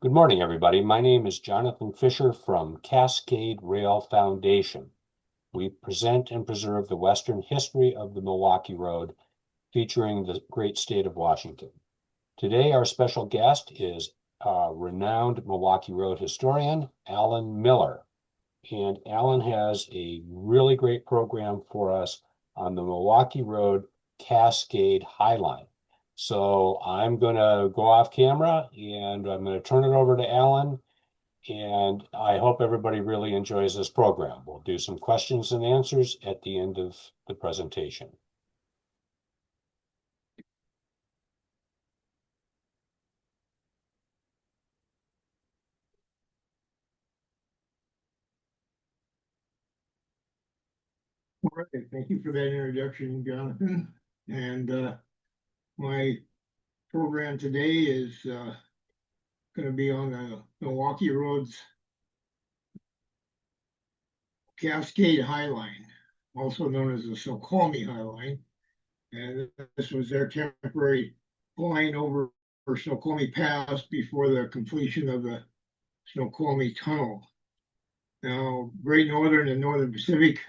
Good morning, everybody. My name is Jonathan Fischer from Cascade Rail Foundation. We present and preserve the Western history of the Milwaukee Road, featuring the great state of Washington. Today, our special guest is renowned Milwaukee Road historian, Alan Miller. And Alan has a really great program for us on the Milwaukee Road Cascade Highline. So I'm going to go off camera and I'm going to turn it over to Alan. And I hope everybody really enjoys this program. We'll do some questions and answers at the end of the presentation. All right, thank you for that introduction, Jonathan. And my program today is going to be on the Milwaukee Road's Cascade Highline, also known as the Snoqualmie Highline. And this was their temporary line over Snoqualmie Pass before the completion of the Snoqualmie Tunnel. Now, Great Northern and Northern Pacific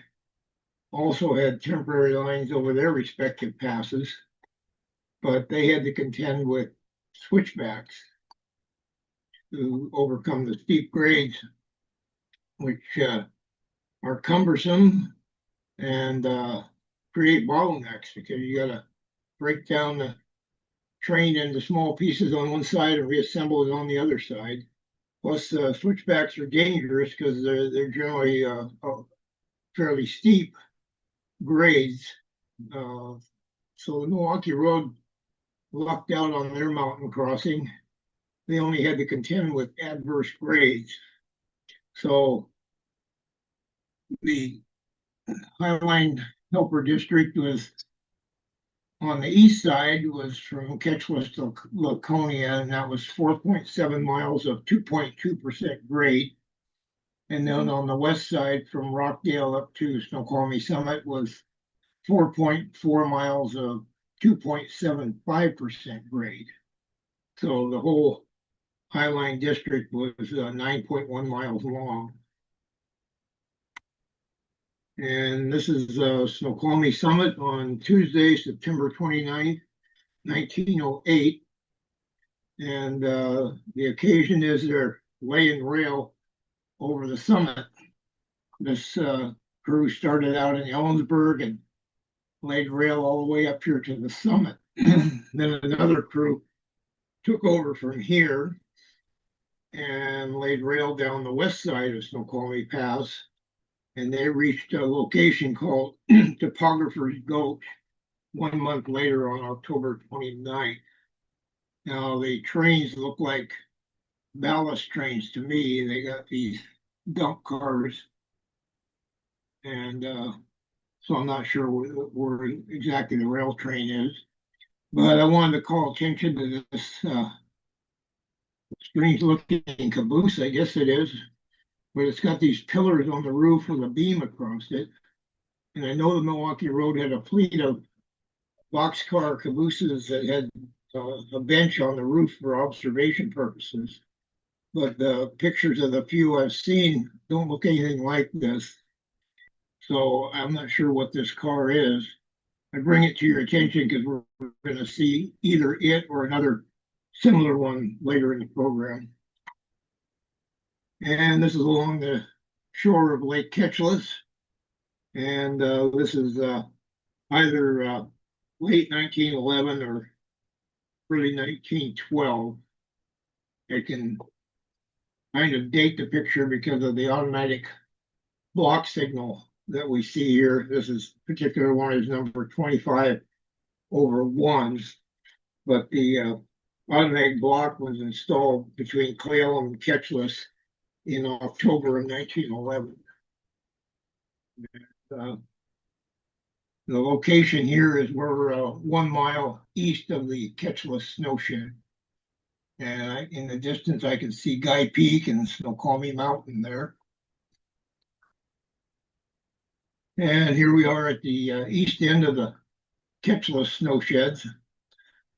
also had temporary lines over their respective passes, but they had to contend with switchbacks to overcome the steep grades, which are cumbersome and create bottlenecks because you got to break down the train into small pieces on one side and reassemble it on the other side. Plus, switchbacks are dangerous because they're generally fairly steep grades. So the Milwaukee Road lucked out on their mountain crossing. They only had to contend with adverse grades. So the Highline Helper District was on the east side, was from Ketchwest to Laconia, and that was 4.7 miles of 2.2% grade. And then on the west side, from Rockdale up to Snoqualmie Summit, was 4.4 miles of 2.75% grade. So the whole Highline District was 9.1 miles long. And this is Snoqualmie Summit on Tuesday, September 29th, 1908. And the occasion is they're laying rail over the summit. This crew started out in Ellensburg and laid rail all the way up here to the summit. Then another crew took over from here and laid rail down the west side of Snoqualmie Pass. And they reached a location called Topographer's Gulch 1 month later on October 29th. Now, the trains look like ballast trains to me. They got these dump cars. And so I'm not sure where exactly the rail train is. But I wanted to call attention to this strange looking caboose, I guess it is. But it's got these pillars on the roof with a beam across it. And I know the Milwaukee Road had a fleet of boxcar cabooses that had a bench on the roof for observation purposes. But the pictures of the few I've seen don't look anything like this. So I'm not sure what this car is. I bring it to your attention because we're going to see either it or another similar one later in the program. And this is along the shore of Lake Ketchwest. And this is either late 1911 or early 1912. I can kind of date the picture because of the automatic block signal that we see here. This is particular one is number 25/1, but the automatic block was installed between Clallam and Ketchwest in October of 1911. The location here is we're 1 mile east of the Ketchwest snow shed. And in the distance, I can see Guy Peak and Snoqualmie Mountain there. And here we are at the east end of the Ketchwest snow sheds.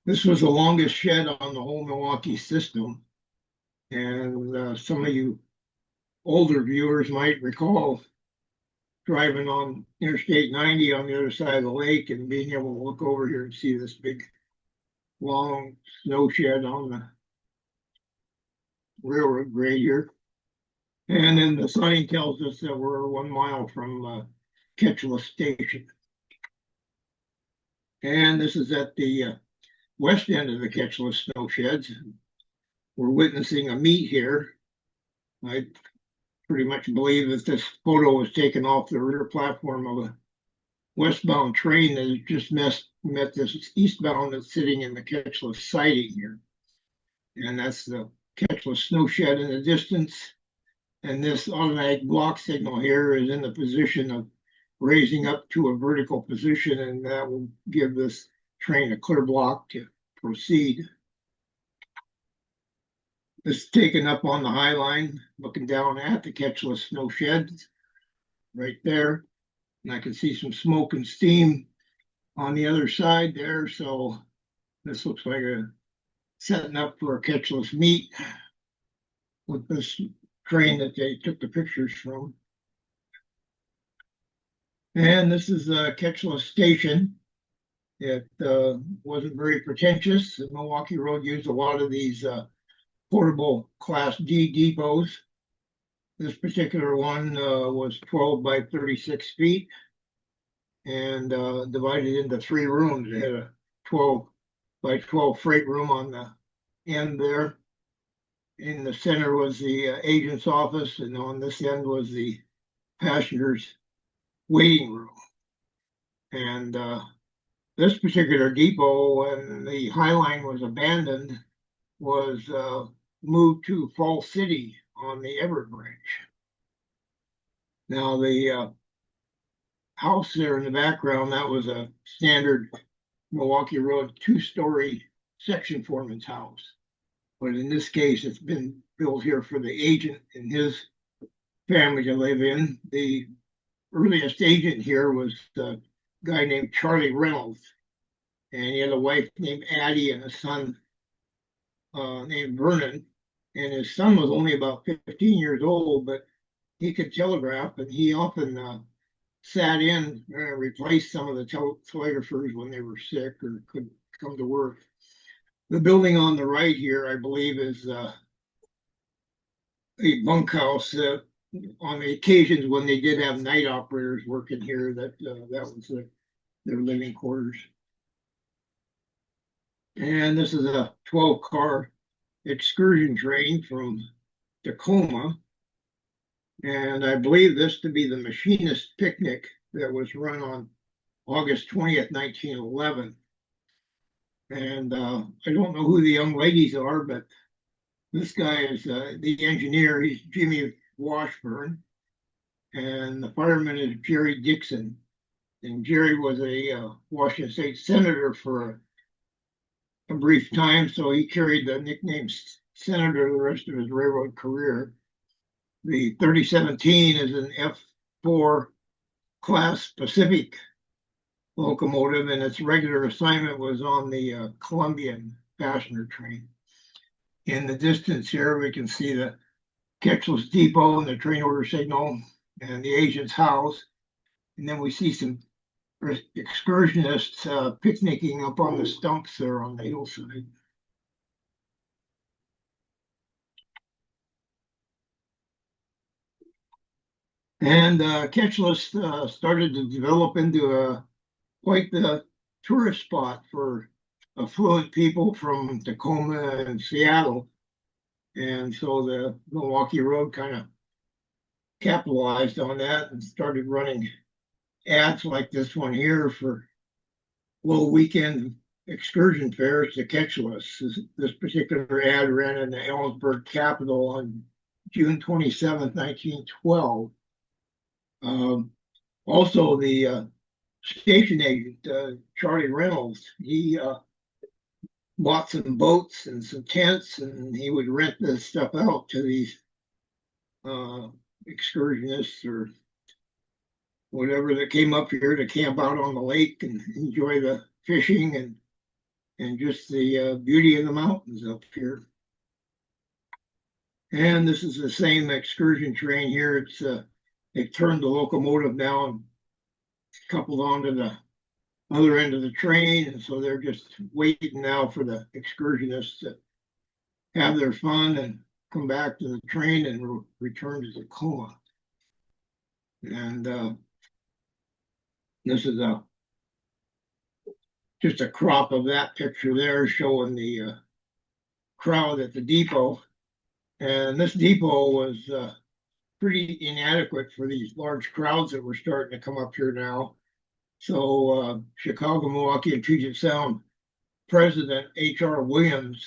This was the longest shed on the whole Milwaukee system. And some of you older viewers might recall driving on Interstate 90 on the other side of the lake and being able to look over here and see this big, long snow shed on the railroad grade here. And then the sign tells us that we're 1 mile from Ketchula Station. And this is at the west end of the Ketchula snow sheds. We're witnessing a meet here. I pretty much believe that this photo was taken off the rear platform of a westbound train that has just met this eastbound that's sitting in the Ketchula siding here. And that's the Ketchula snow shed in the distance. And this automatic block signal here is in the position of raising up to a vertical position, and that will give this train a clear block to proceed. This is taken up on the High Line, looking down at the Ketchula snow shed right there. And I can see some smoke and steam on the other side there. So this looks like a setting up for a Ketchula's meet with this train that they took the pictures from. And this is Ketchula Station. It wasn't very pretentious. The Milwaukee Road used a lot of these portable Class D depots. This particular one was 12 by 36 feet and divided into 3 rooms. It had a 12 by 12 freight room on the end there. In the center was the agent's office, and on this end was the passenger's waiting room. And this particular depot, when the High Line was abandoned, was moved to Falls City on the Everett Branch. Now the house there in the background, that was a standard Milwaukee Road 2-story section foreman's house. But in this case, it's been built here for the agent and his family to live in. The earliest agent here was a guy named Charlie Reynolds, and he had a wife named Addie and a son named Vernon. And his son was only about 15 years old, but he could telegraph, and he often sat in and replaced some of the telegraphers when they were sick or couldn't come to work. The building on the right here, I believe, is a bunkhouse. On the occasions when they did have night operators working here, that was their living quarters. And this is a 12-car excursion train from Tacoma. And I believe this to be the machinist picnic that was run on August 20th, 1911. And I don't know who the young ladies are, but this guy is the engineer. He's Jimmy Washburn. And the fireman is Jerry Dixon. And Jerry was a Washington State Senator for a brief time, so he carried the nickname Senator the rest of his railroad career. The 3017 is an F4 class Pacific locomotive, and its regular assignment was on the Columbian passenger train. In the distance here, we can see the Ketchula's depot and the train order signal and the agent's house. And then we see some excursionists picnicking up on the stumps there on the hillside. And Ketchula started to develop into quite the tourist spot for affluent people from Tacoma and Seattle. And so the Milwaukee Road kind of capitalized on that and started running ads like this one here for low weekend excursion fairs to Ketchula. This particular ad ran in the Ellensburg Capitol on June 27th, 1912. Also, the station agent, Charlie Reynolds, he bought some boats and some tents, and he would rent this stuff out to these excursionists or whatever that came up here to camp out on the lake and enjoy the fishing and just the beauty of the mountains up here. And this is the same excursion train here. It's they've turned the locomotive now and coupled onto the other end of the train, and so they're just waiting now for the excursionists to have their fun and come back to the train and return to Tacoma. And this is just a crop of that picture there showing the crowd at the depot. And this depot was pretty inadequate for these large crowds that were starting to come up here now. So Chicago, Milwaukee, and Puget Sound President H.R. Williams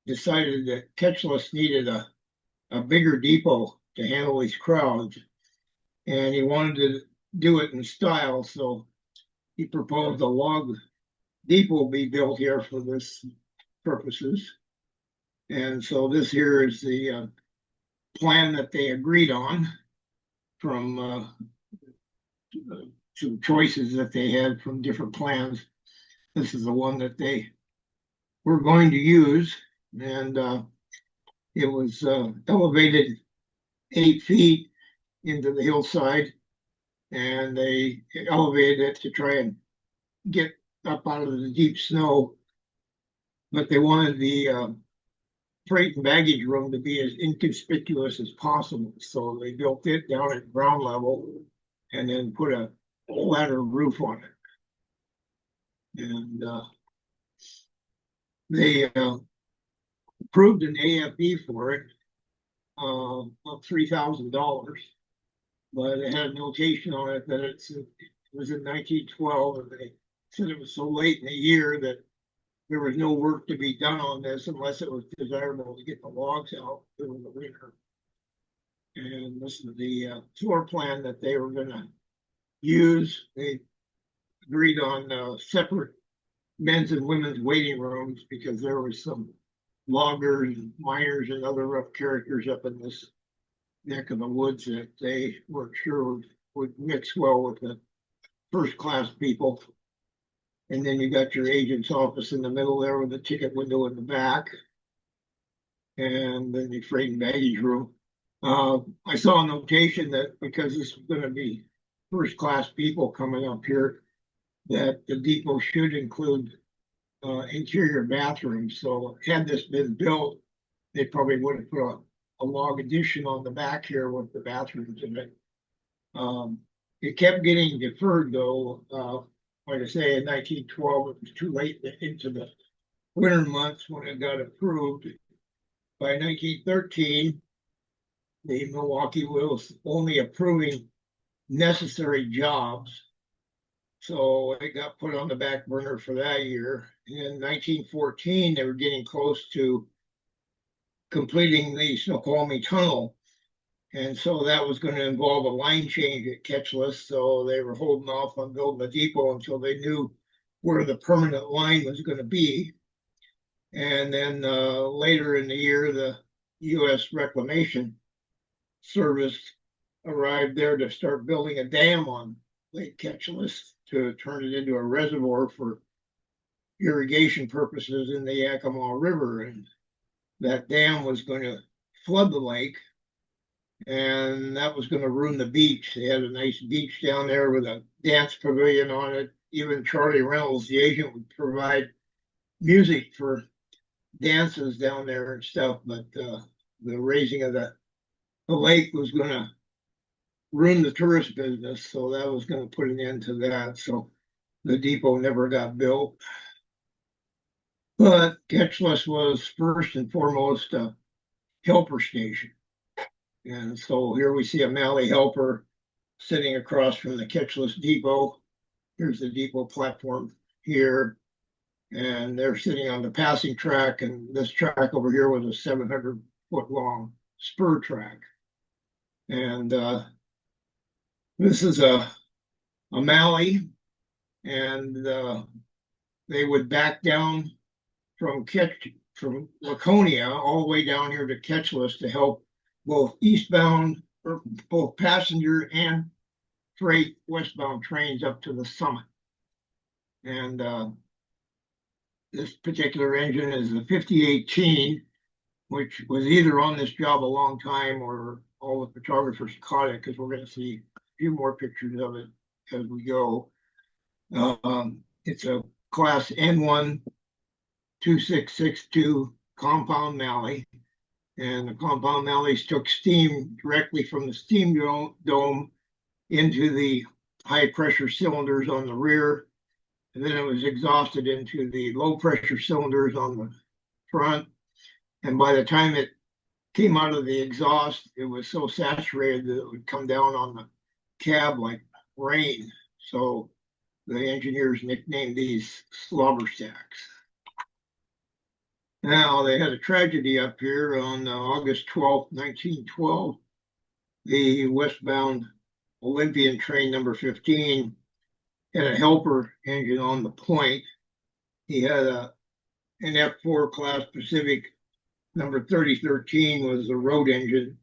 decided that Ketchless needed a bigger depot to handle these crowds. And he wanted to do it in style. So he proposed a log depot be built here for this purposes. And so this here is the plan that they agreed on from some choices that they had from different plans. This is the one that they were going to use, and it was elevated 8 feet into the hillside, and they elevated it to try and get up out of the deep snow, but they wanted the freight and baggage room to be as inconspicuous as possible. So they built it down at ground level and then put a ladder roof on it. And they approved an AFE for it of $3,000, but it had a notation on it that it was in 1912, and they said it was so late in the year that there was no work to be done on this unless it was desirable to get the logs out during the winter. And this is the floor plan that they were going to use. They agreed on separate men's and women's waiting rooms because there was some loggers and miners and other rough characters up in this neck of the woods that they weren't sure would mix well with the first class people. And then you got your agent's office in the middle there with the ticket window in the back. And then the freight and baggage room. I saw a notation that because this was going to be first class people coming up here, that the depot should include interior bathrooms. So had this been built, they probably would have put a log addition on the back here with the bathrooms in it. It kept getting deferred though. Like I say, in 1912, it was too late into the winter months when it got approved. By 1913, the Milwaukee was only approving necessary jobs. So it got put on the back burner for that year. In 1914, they were getting close to completing the Snoqualmie Tunnel. And so that was going to involve a line change at Ketchless. So they were holding off on building the depot until they knew where the permanent line was going to be. And then later in the year, the U.S. Reclamation Service arrived there to start building a dam on Lake Ketchless to turn it into a reservoir for irrigation purposes in the Yakima River. And that dam was going to flood the lake, and that was going to ruin the beach. They had a nice beach down there with a dance pavilion on it. Even Charlie Reynolds, the agent, would provide music for dances down there and stuff, but the raising of the lake was going to ruin the tourist business, so that was going to put an end to that. So the depot never got built. But Ketchless was first and foremost a helper station. And so here we see a Malley helper sitting across from the Ketchless depot. Here's the depot platform here. And they're sitting on the passing track. And this track over here was a 700-foot long spur track. And this is a Malley. And they would back down from Laconia all the way down here to Ketchless to help both eastbound, or both passenger and freight westbound trains up to the summit. And this particular engine is the 5018. which was either on this job a long time or all the photographers caught it, because we're going to see a few more pictures of it as we go. It's a class N1 2662 compound Mallee, and the compound Mallees took steam directly from the steam dome into the high pressure cylinders on the rear, and then it was exhausted into the low pressure cylinders on the front. And by the time it came out of the exhaust, it was so saturated that it would come down on the cab like rain. So the engineers nicknamed these slobber stacks. Now, they had a tragedy up here on August 12th, 1912. The westbound Olympian train number 15 had a helper engine on the point. He had an F4 class Pacific number 3013 was the road engine,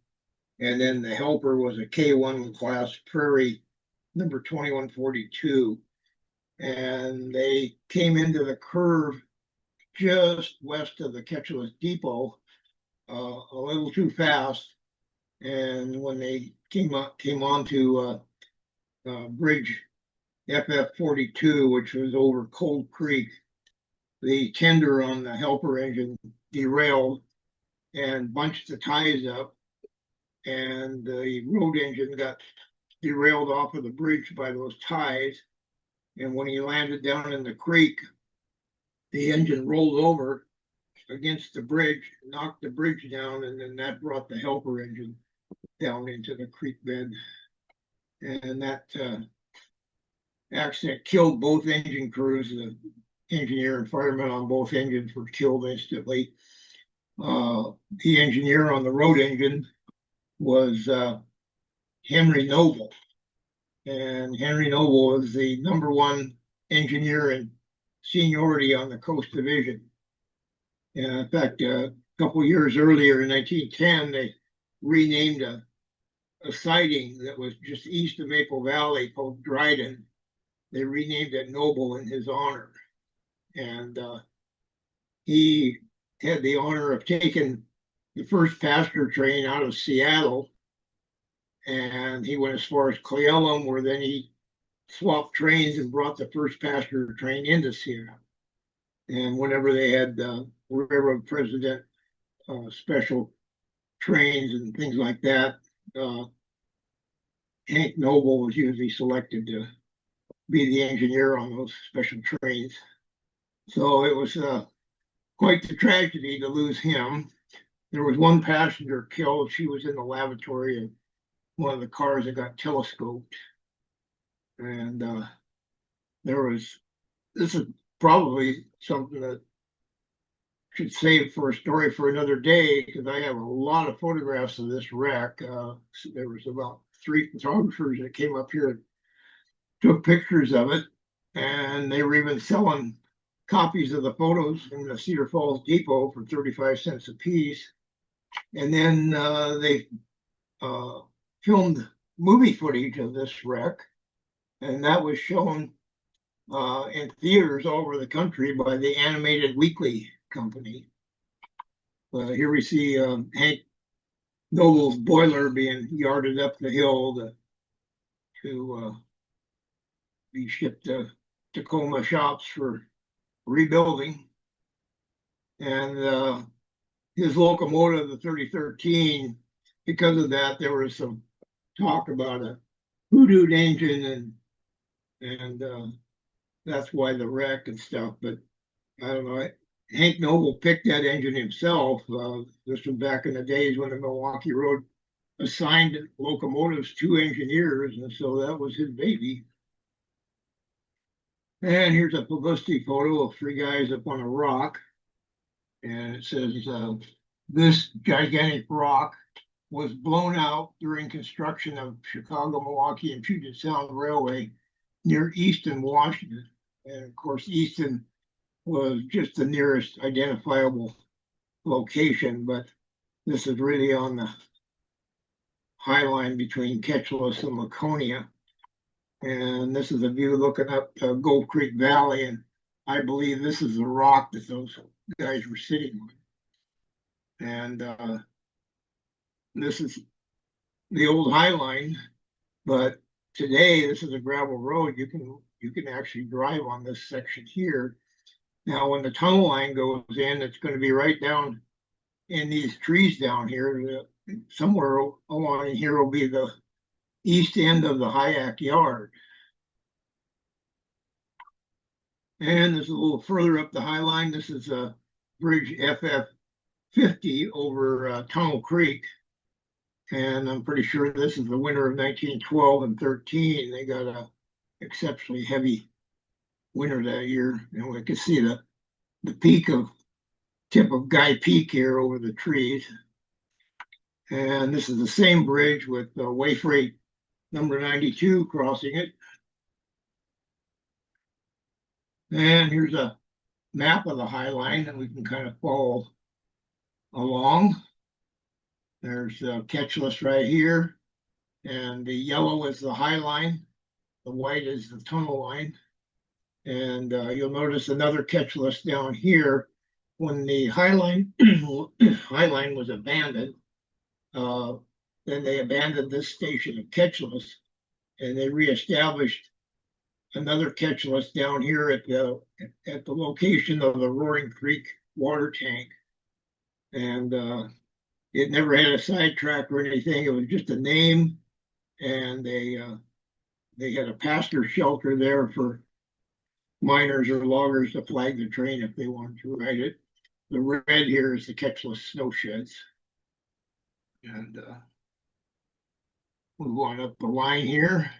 and then the helper was a K1 class Prairie number 2142. And they came into the curve just west of the Ketchulus Depot a little too fast. And when they came onto Bridge FF42, which was over Cold Creek, the tender on the helper engine derailed and bunched the ties up, and the road engine got derailed off of the bridge by those ties. And when he landed down in the creek, the engine rolled over against the bridge, knocked the bridge down, and then that brought the helper engine down into the creek bed. And that accident killed both engine crews. The engineer and firemen on both engines were killed instantly. The engineer on the road engine was Henry Noble. And Henry Noble was the #1 engineer in seniority on the Coast Division. And in fact, a couple of years earlier in 1910, they renamed a siding that was just east of Maple Valley called Dryden. They renamed it Noble in his honor. And he had the honor of taking the first passenger train out of Seattle. And he went as far as Cleellum, where then he swapped trains and brought the first passenger train into Seattle. And whenever they had railroad president special trains and things like that, Hank Noble was usually selected to be the engineer on those special trains. So it was quite the tragedy to lose him. There was one passenger killed. She was in the lavatory of one of the cars that got telescoped. And this is probably something that should save for a story for another day, because I have a lot of photographs of this wreck. There was about 3 photographers that came up here and took pictures of it, and they were even selling copies of the photos in the Cedar Falls Depot for 35 cents a piece. And then they filmed movie footage of this wreck, and that was shown in theaters all over the country by the Animated Weekly Company. Here we see Hank Noble's boiler being yarded up the hill to be shipped to Tacoma shops for rebuilding. And his locomotive, the 3013, because of that, there was some talk about a hoodooed engine, and that's why the wreck and stuff. But I don't know. Hank Noble picked that engine himself. This was back in the days when the Milwaukee Road assigned locomotives to engineers, and so that was his baby. And here's a publicity photo of 3 guys up on a rock. And it says, this gigantic rock was blown out during construction of Chicago, Milwaukee, and Puget Sound Railway near Easton, Washington. And of course, Easton was just the nearest identifiable location, but this is really on the high line between Ketchulus and Laconia. And this is a view looking up Gold Creek Valley, and I believe this is the rock that those guys were sitting on. And this is the old High Line, but today this is a gravel road. You can actually drive on this section here. Now, when the tunnel line goes in, it's going to be right down in these trees down here. Somewhere along here will be the east end of the Hyack Yard. And this is a little further up the High Line. This is a bridge FF 50 over Tunnel Creek. And I'm pretty sure this is the winter of 1912 and 13. They got a exceptionally heavy winter that year. And we can see the tip of Guy Peak here over the trees. And this is the same bridge with way freight number 92 crossing it. And here's a map of the High Line that we can kind of follow along. There's a catch list right here, and the yellow is the High Line, the white is the tunnel line. And you'll notice another catch list down here. When the High Line was abandoned, then they abandoned this station of catch list, and they reestablished another catch list down here at the location of the Roaring Creek water tank. And it never had a sidetrack or anything. It was just a name, and they had a pasture shelter there for miners or loggers to flag the train if they wanted to ride it. The red here is the catch list snow sheds. And move on up the line here.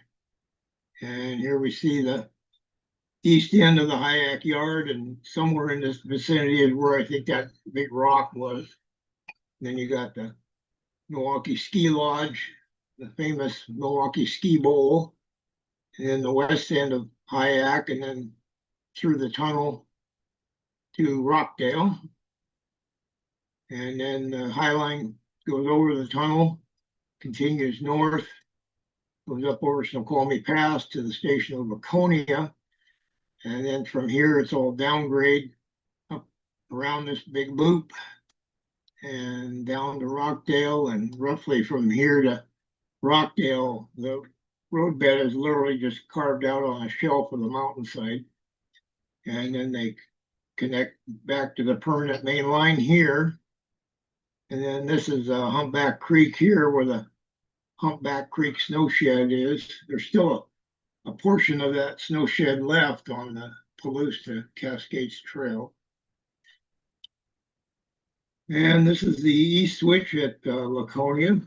And here we see the east end of the Hyack Yard, and somewhere in this vicinity is where I think that big rock was. And then you got the Milwaukee Ski Lodge, the famous Milwaukee Ski Bowl, and then the west end of Hyack, and then through the tunnel to Rockdale. And then the High Line goes over the tunnel, continues north, goes up over Snoqualmie Pass to the station of Laconia. And then from here, it's all downgrade up around this big loop and down to Rockdale. And roughly from here to Rockdale, the roadbed is literally just carved out on a shelf of the mountainside. And then they connect back to the permanent main line here. And then this is Humpback Creek here, where the Humpback Creek snow shed is. There's still a portion of that snow shed left on the Palouse to Cascades Trail. And this is the east switch at Laconia.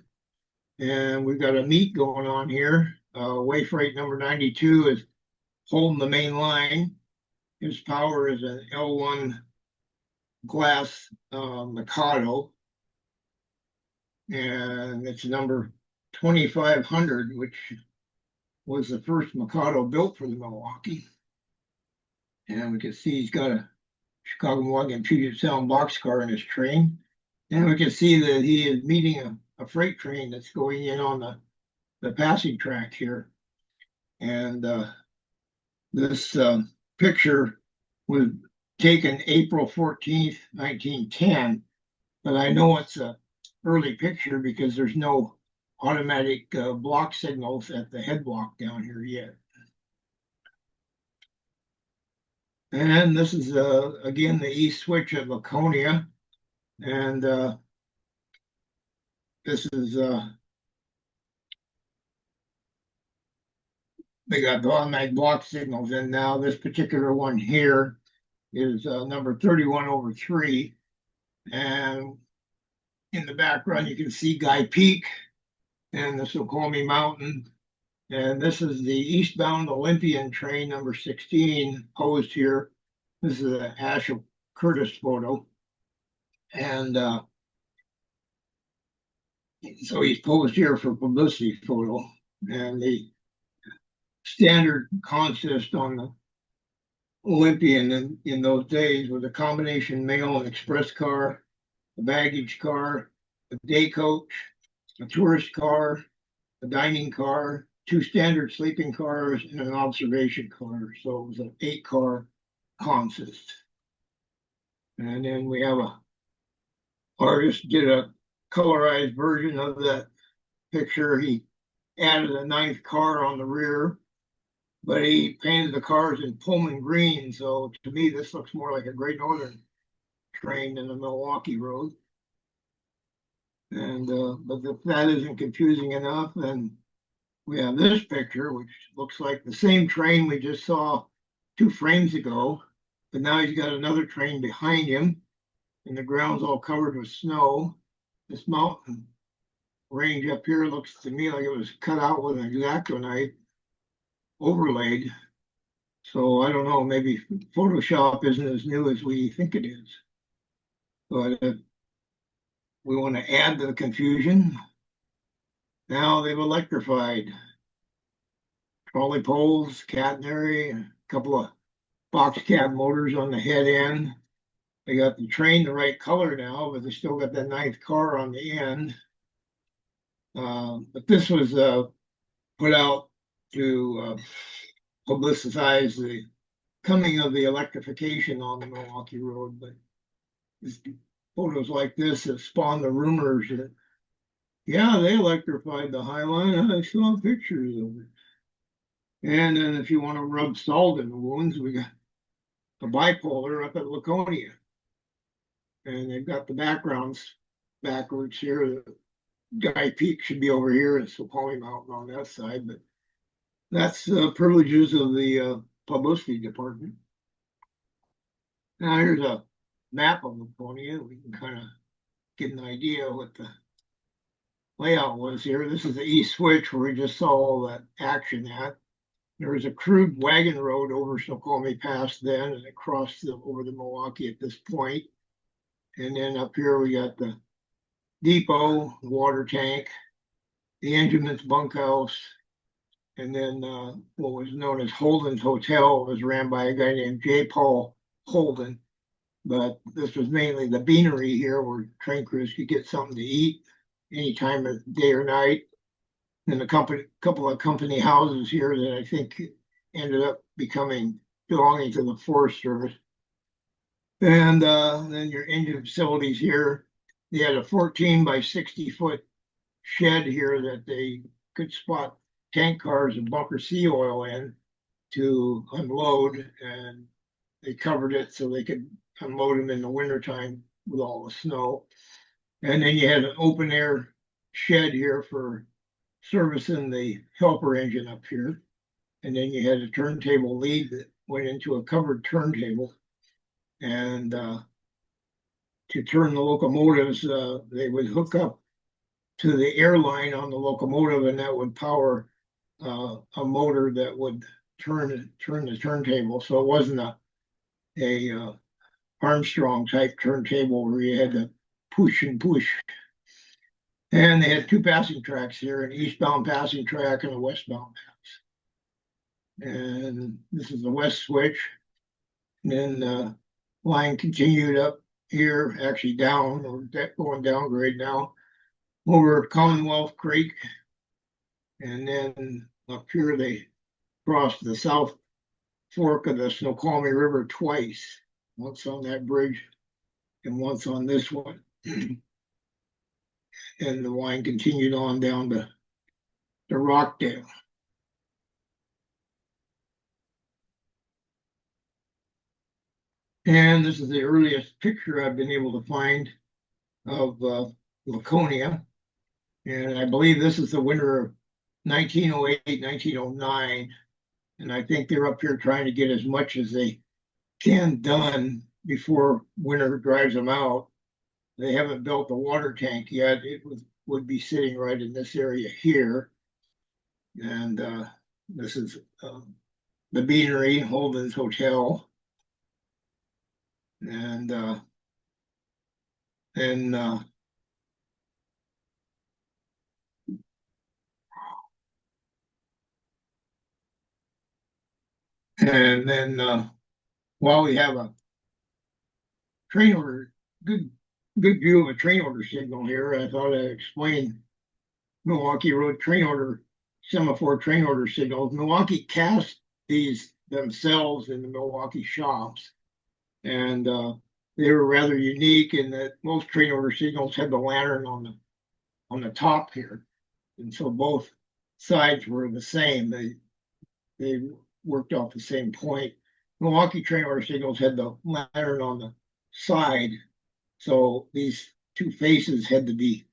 And we've got a meet going on here. Way freight number 92 is holding the main line. His power is an L1 glass Mikado. And it's number 2500, which was the first Mikado built for the Milwaukee. And we can see he's got a Chicago Milwaukee and Puget Sound boxcar in his train. And we can see that he is meeting a freight train that's going in on the passing track here. And this picture was taken April 14th, 1910. But I know it's an early picture because there's no automatic block signals at the head block down here yet. And this is, again, the east switch at Laconia. And this is, they got the automatic block signals in now. This particular one here is number 31/3. And in the background, you can see Guy Peak and the Snoqualmie Mountain. And this is the eastbound Olympian train number 16 posed here. This is an Asher Curtis photo. And so he's posed here for publicity photo. And the standard consist on the Olympian in those days was a combination mail and express car, a baggage car, a day coach, a tourist car, a dining car, 2 standard sleeping cars, and an observation car. So it was an 8-car consist. And then we have a artist did a colorized version of that picture. He added a ninth car on the rear, but he painted the cars in Pullman green. So to me, this looks more like a Great Northern train than the Milwaukee Road. And but if that isn't confusing enough, then we have this picture, which looks like the same train we just saw 2 frames ago, but now he's got another train behind him, and the ground's all covered with snow. This mountain range up here looks to me like it was cut out with an X-Acto knife, overlaid. So I don't know, maybe Photoshop isn't as new as we think it is. But we want to add to the confusion. Now they've electrified trolley poles, catenary, a couple of box cab motors on the head end. They got the train the right color now, but they still got that ninth car on the end. But this was put out to publicize the coming of the electrification on the Milwaukee Road. But photos like this have spawned the rumors that, yeah, they electrified the High Line. I saw pictures of it. And then if you want to rub salt in the wounds, we got a bipolar up at Laconia. And they've got the backgrounds backwards here. The Guy Peak should be over here and Snoqualmie Mountain on that side, but that's privileges of the publicity department. Now here's a map of Laconia. We can kind of get an idea what the layout was here. This is the east switch where we just saw all that action at. There was a crude wagon road over Snoqualmie Pass then, and it crossed over the Milwaukee at this point. And then up here we got the depot, water tank, the engineman's bunkhouse, and then what was known as Holden's Hotel was ran by a guy named J. Paul Holden. But this was mainly the beanery here where train crews could get something to eat any time of day or night. And a couple of company houses here that I think ended up belonging to the Forest Service. And then your engine facilities here. They had a 14 by 60-foot shed here that they could spot tank cars and bunker sea oil in to unload, and they covered it so they could unload them in the wintertime with all the snow. And then you had an open air shed here for servicing the helper engine up here. And then you had a turntable lead that went into a covered turntable. And to turn the locomotives, they would hook up to the air line on the locomotive, and that would power a motor that would turn the turntable. So it wasn't a Armstrong type turntable where you had to push and push. And they had 2 passing tracks here, an eastbound passing track and a westbound pass. And this is the west switch. And then line continued up here, actually down, or going down grade now, over Commonwealth Creek. And then up here they crossed the south fork of the Snoqualmie River twice, once on that bridge and once on this one. And the line continued on down to Rockdale. And this is the earliest picture I've been able to find of Laconia. And I believe this is the winter of 1908, 1909. And I think they're up here trying to get as much as they can done before winter drives them out. They haven't built the water tank yet. It would be sitting right in this area here. And this is the Beanery, Holden's Hotel. And then while we have a train order, good view of a train order signal here, I thought I'd explain Milwaukee Road train order, semaphore train order signals. Milwaukee cast these themselves in the Milwaukee shops. And they were rather unique in that most train order signals had the lantern on the top here, and so both sides were the same. They worked off the same point. Milwaukee train order signals had the lantern on the side, so these two faces had to be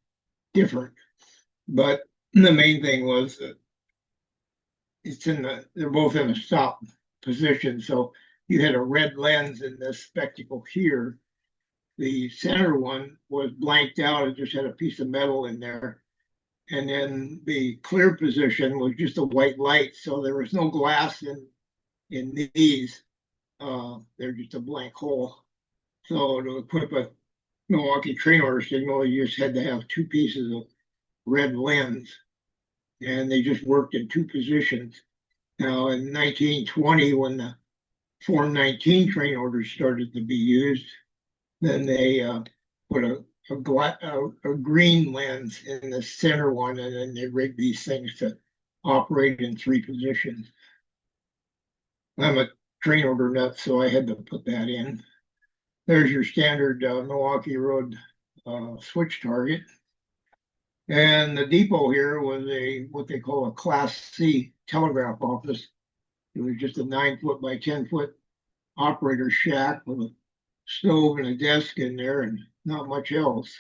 different. But the main thing was that they're both in a stop position. So you had a red lens in this spectacle here. The center one was blanked out. It just had a piece of metal in there. And then the clear position was just a white light. So there was no glass in these. They're just a blank hole. So to equip a Milwaukee train order signal, you just had to have two pieces of red lens. And they just worked in two positions. Now, in 1920, when the Form 19 train orders started to be used, then they put a green lens in the center one, and then they rigged these things to operate in three positions. I'm a train order nut, so I had to put that in. There's your standard Milwaukee Road switch target. And the depot here was what they call a Class C telegraph office. It was just a 9-foot by 10-foot operator shack with a stove and a desk in there and not much else.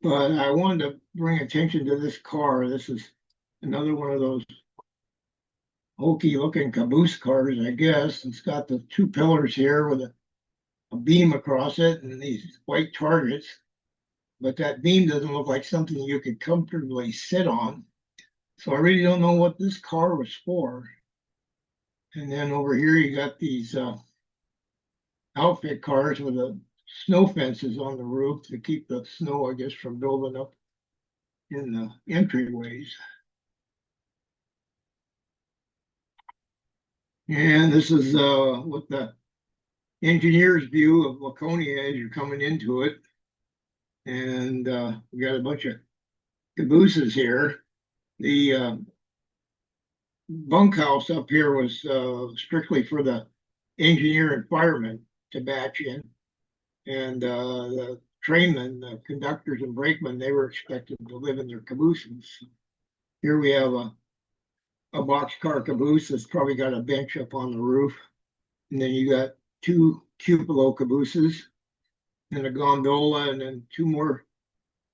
But I wanted to bring attention to this car. This is another one of those hokey looking caboose cars, I guess. It's got the two pillars here with a beam across it and these white targets. But that beam doesn't look like something you could comfortably sit on. So I really don't know what this car was for. And then over here you got these outfit cars with the snow fences on the roof to keep the snow, I guess, from building up in the entryways. And this is what the engineer's view of Laconia as you're coming into it. And we got a bunch of cabooses here. The bunkhouse up here was strictly for the engineer and firemen to batch in. And the trainmen, the conductors and brakemen, they were expected to live in their cabooses. Here we have a boxcar caboose that's probably got a bench up on the roof. And then you got two cupola cabooses and a gondola, and then two more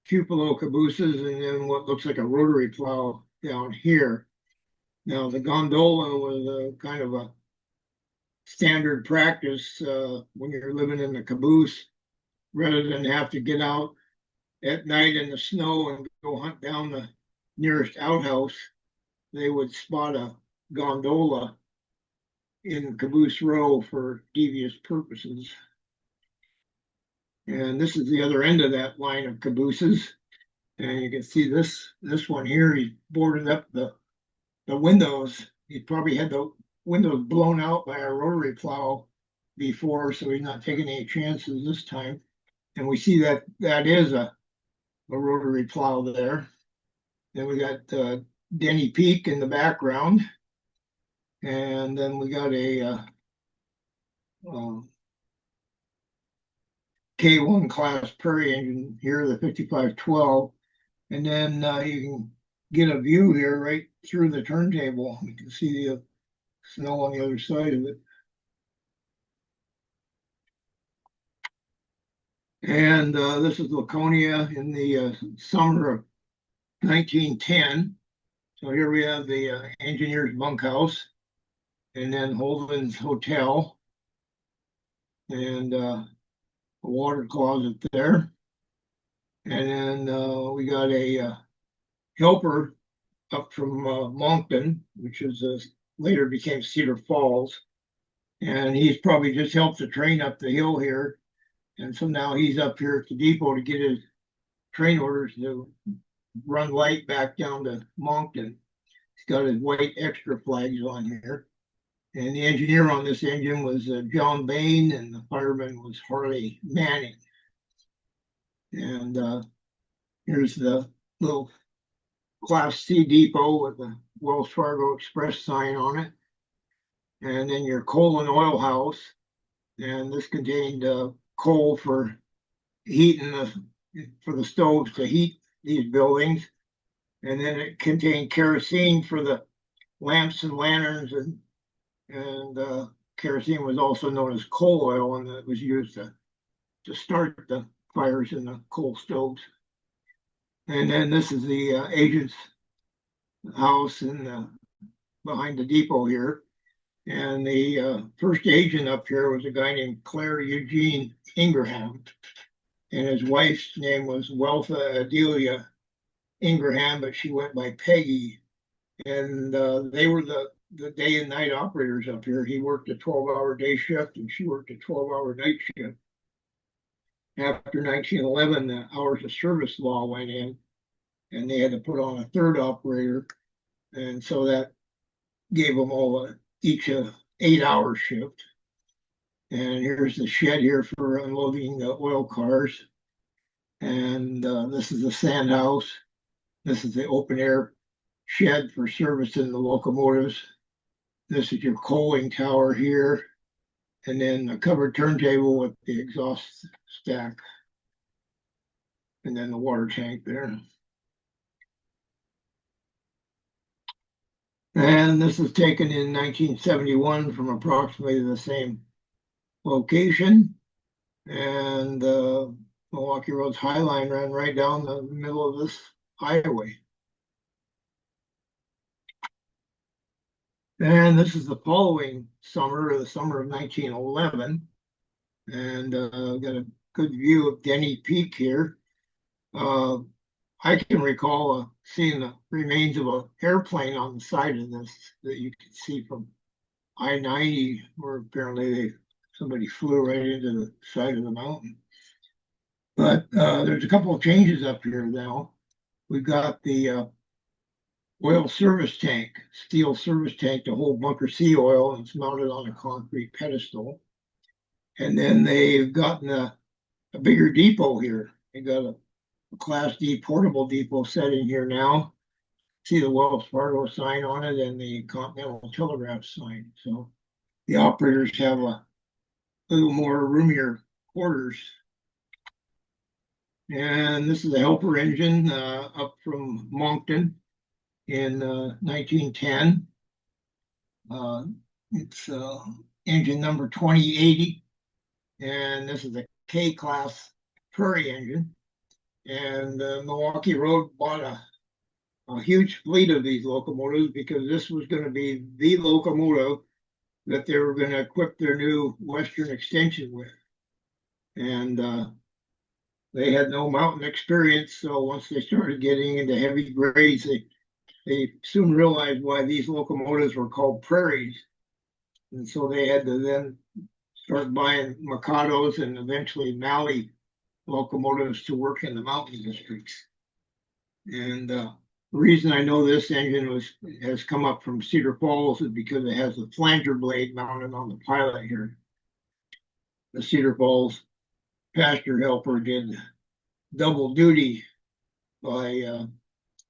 cupola cabooses, and then what looks like a rotary plow down here. Now, the gondola was a kind of a standard practice when you're living in the caboose, rather than have to get out at night in the snow and go hunt down the nearest outhouse. They would spot a gondola in Caboose Row for devious purposes. And this is the other end of that line of cabooses. And you can see this one here, he boarded up the windows. He probably had the windows blown out by a rotary plow before, so he's not taking any chances this time. And we see that is a rotary plow there. Then we got Denny Peak in the background. And then we got a K1 class Prairie engine here, the 5512. And then you can get a view here right through the turntable. You can see the snow on the other side of it. And this is Laconia in the summer of 1910. So here we have the engineer's bunkhouse, and then Holden's Hotel, and a water closet there. And then we got a helper up from Moncton, which is later became Cedar Falls. And he's probably just helped the train up the hill here. And so now he's up here at the depot to get his train orders to run light back down to Moncton. He's got his white extra flags on here. And the engineer on this engine was John Bain, and the fireman was Harley Manning. And here's the little Class C depot with the Wells Fargo Express sign on it. And then your coal and oil house. And this contained coal for heating for the stoves to heat these buildings. And then it contained kerosene for the lamps and lanterns, and kerosene was also known as coal oil, and it was used to start the fires in the coal stoves. And then this is the agent's house behind the depot here. And the first agent up here was a guy named Claire Eugene Ingraham, and his wife's name was Welfa Adelia Ingraham, but she went by Peggy. And they were the day and night operators up here. He worked a 12-hour day shift, and she worked a 12-hour night shift. After 1911, the hours of service law went in, and they had to put on a third operator, and so that gave them all each a 8-hour shift. And here's the shed here for unloading the oil cars. And this is the sand house. This is the open air shed for servicing the locomotives. This is your coaling tower here. And then a covered turntable with the exhaust stack. And then the water tank there. And this was taken in 1971 from approximately the same location. And Milwaukee Road's High Line ran right down the middle of this highway. And this is the following summer, the summer of 1911. And got a good view of Denny Peak here. I can recall seeing the remains of an airplane on the side of this that you can see from I-90, where apparently somebody flew right into the side of the mountain. But there's a couple of changes up here now. We've got the oil service tank, steel service tank to hold Bunker C oil, and it's mounted on a concrete pedestal. And then they've gotten a bigger depot here. They got a Class D portable depot set in here now. See the Wells Fargo sign on it and the Continental Telegraph sign. So the operators have a little more roomier quarters. And this is a helper engine up from Moncton in 1910. It's engine number 2080. And this is a K-class Prairie engine. And Milwaukee Road bought a huge fleet of these locomotives because this was going to be the locomotive that they were going to equip their new Western extension with. And they had no mountain experience, so once they started getting into heavy grades, they soon realized why these locomotives were called prairies. And so they had to then start buying Mikados and eventually Malley locomotives to work in the mountain districts. And the reason I know this engine has come up from Cedar Falls is because it has a flanger blade mounted on the pilot here. The Cedar Falls passenger helper did double duty by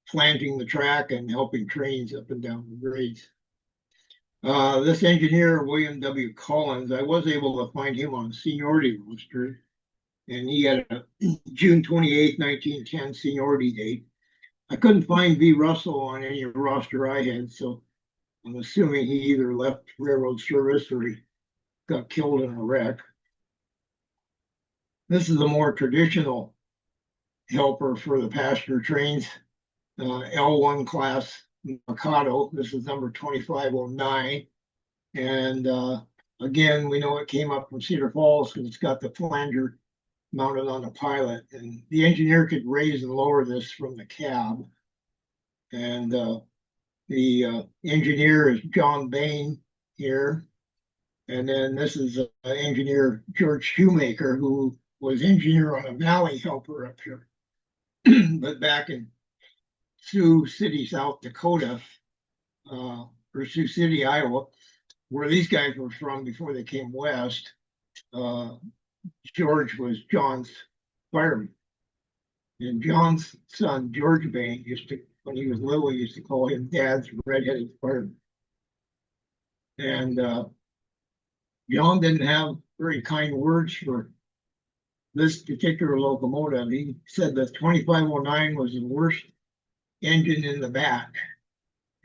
flanging the track and helping trains up and down the grades. This engineer, William W. Collins, I was able to find him on seniority roster, and he had a June 28, 1910 seniority date. I couldn't find V. Russell on any roster I had, so I'm assuming he either left railroad service or he got killed in a wreck. This is a more traditional helper for the passenger trains, L1 class Mikado. This is number 2509. And again, we know it came up from Cedar Falls because it's got the flanger mounted on the pilot. And the engineer could raise and lower this from the cab. And the engineer is John Bain here. And then this is engineer George Shoemaker, who was engineer on a Valley helper up here. But back in Sioux City, South Dakota, or Sioux City, Iowa, where these guys were from before they came west, George was John's fireman. And John's son, George Bain, when he was little, he used to call him Dad's redheaded fireman. And John didn't have very kind words for this particular locomotive, he said the 2509 was the worst engine in the back.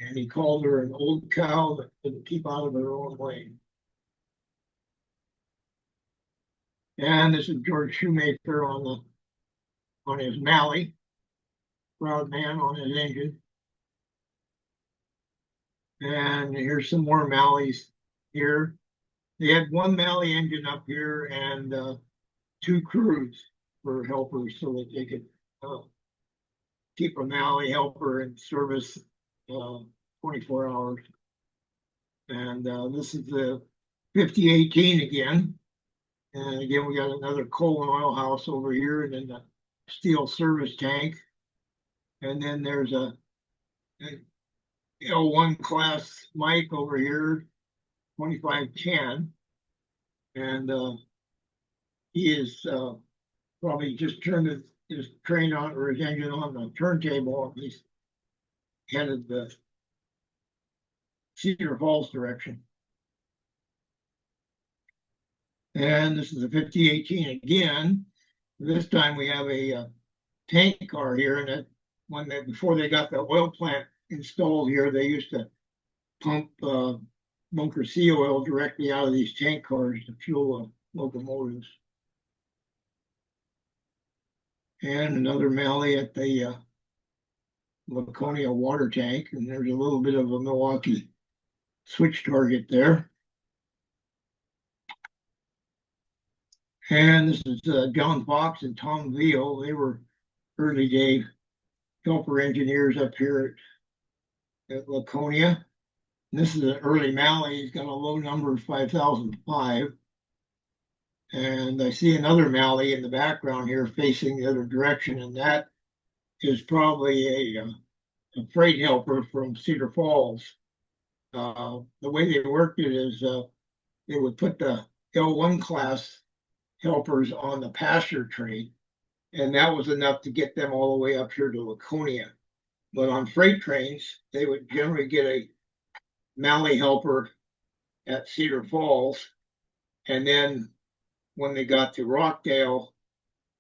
And he called her an old cow that couldn't keep out of her own way. And this is George Shoemaker on his Malley, proud man on his engine. And here's some more Malleys here. They had one Malley engine up here and two crews for helpers so that they could keep a Malley helper in service 24 hours. And this is the 5018 again. And again, we got another coal and oil house over here, and then the steel service tank. And then there's a L1 class Mike over here, 2510. And he is probably just turned his train on, or his engine on the turntable, and he's headed the Cedar Falls direction. And this is a 5018 again. This time we have a tank car here, and that when before they got the oil plant installed here, they used to pump bunker C oil directly out of these tank cars to fuel the locomotives. And another Malley at the Laconia water tank, and there's a little bit of a Milwaukee switch target there. And this is John Fox and Tom Veal. They were early day helper engineers up here at Laconia. And this is an early Malley. He's got a low number of 5005. And I see another Malley in the background here facing the other direction, and that is probably a freight helper from Cedar Falls. The way they worked it is they would put the L1 class helpers on the passenger train, and that was enough to get them all the way up here to Laconia. But on freight trains, they would generally get a Malley helper at Cedar Falls, and then when they got to Rockdale,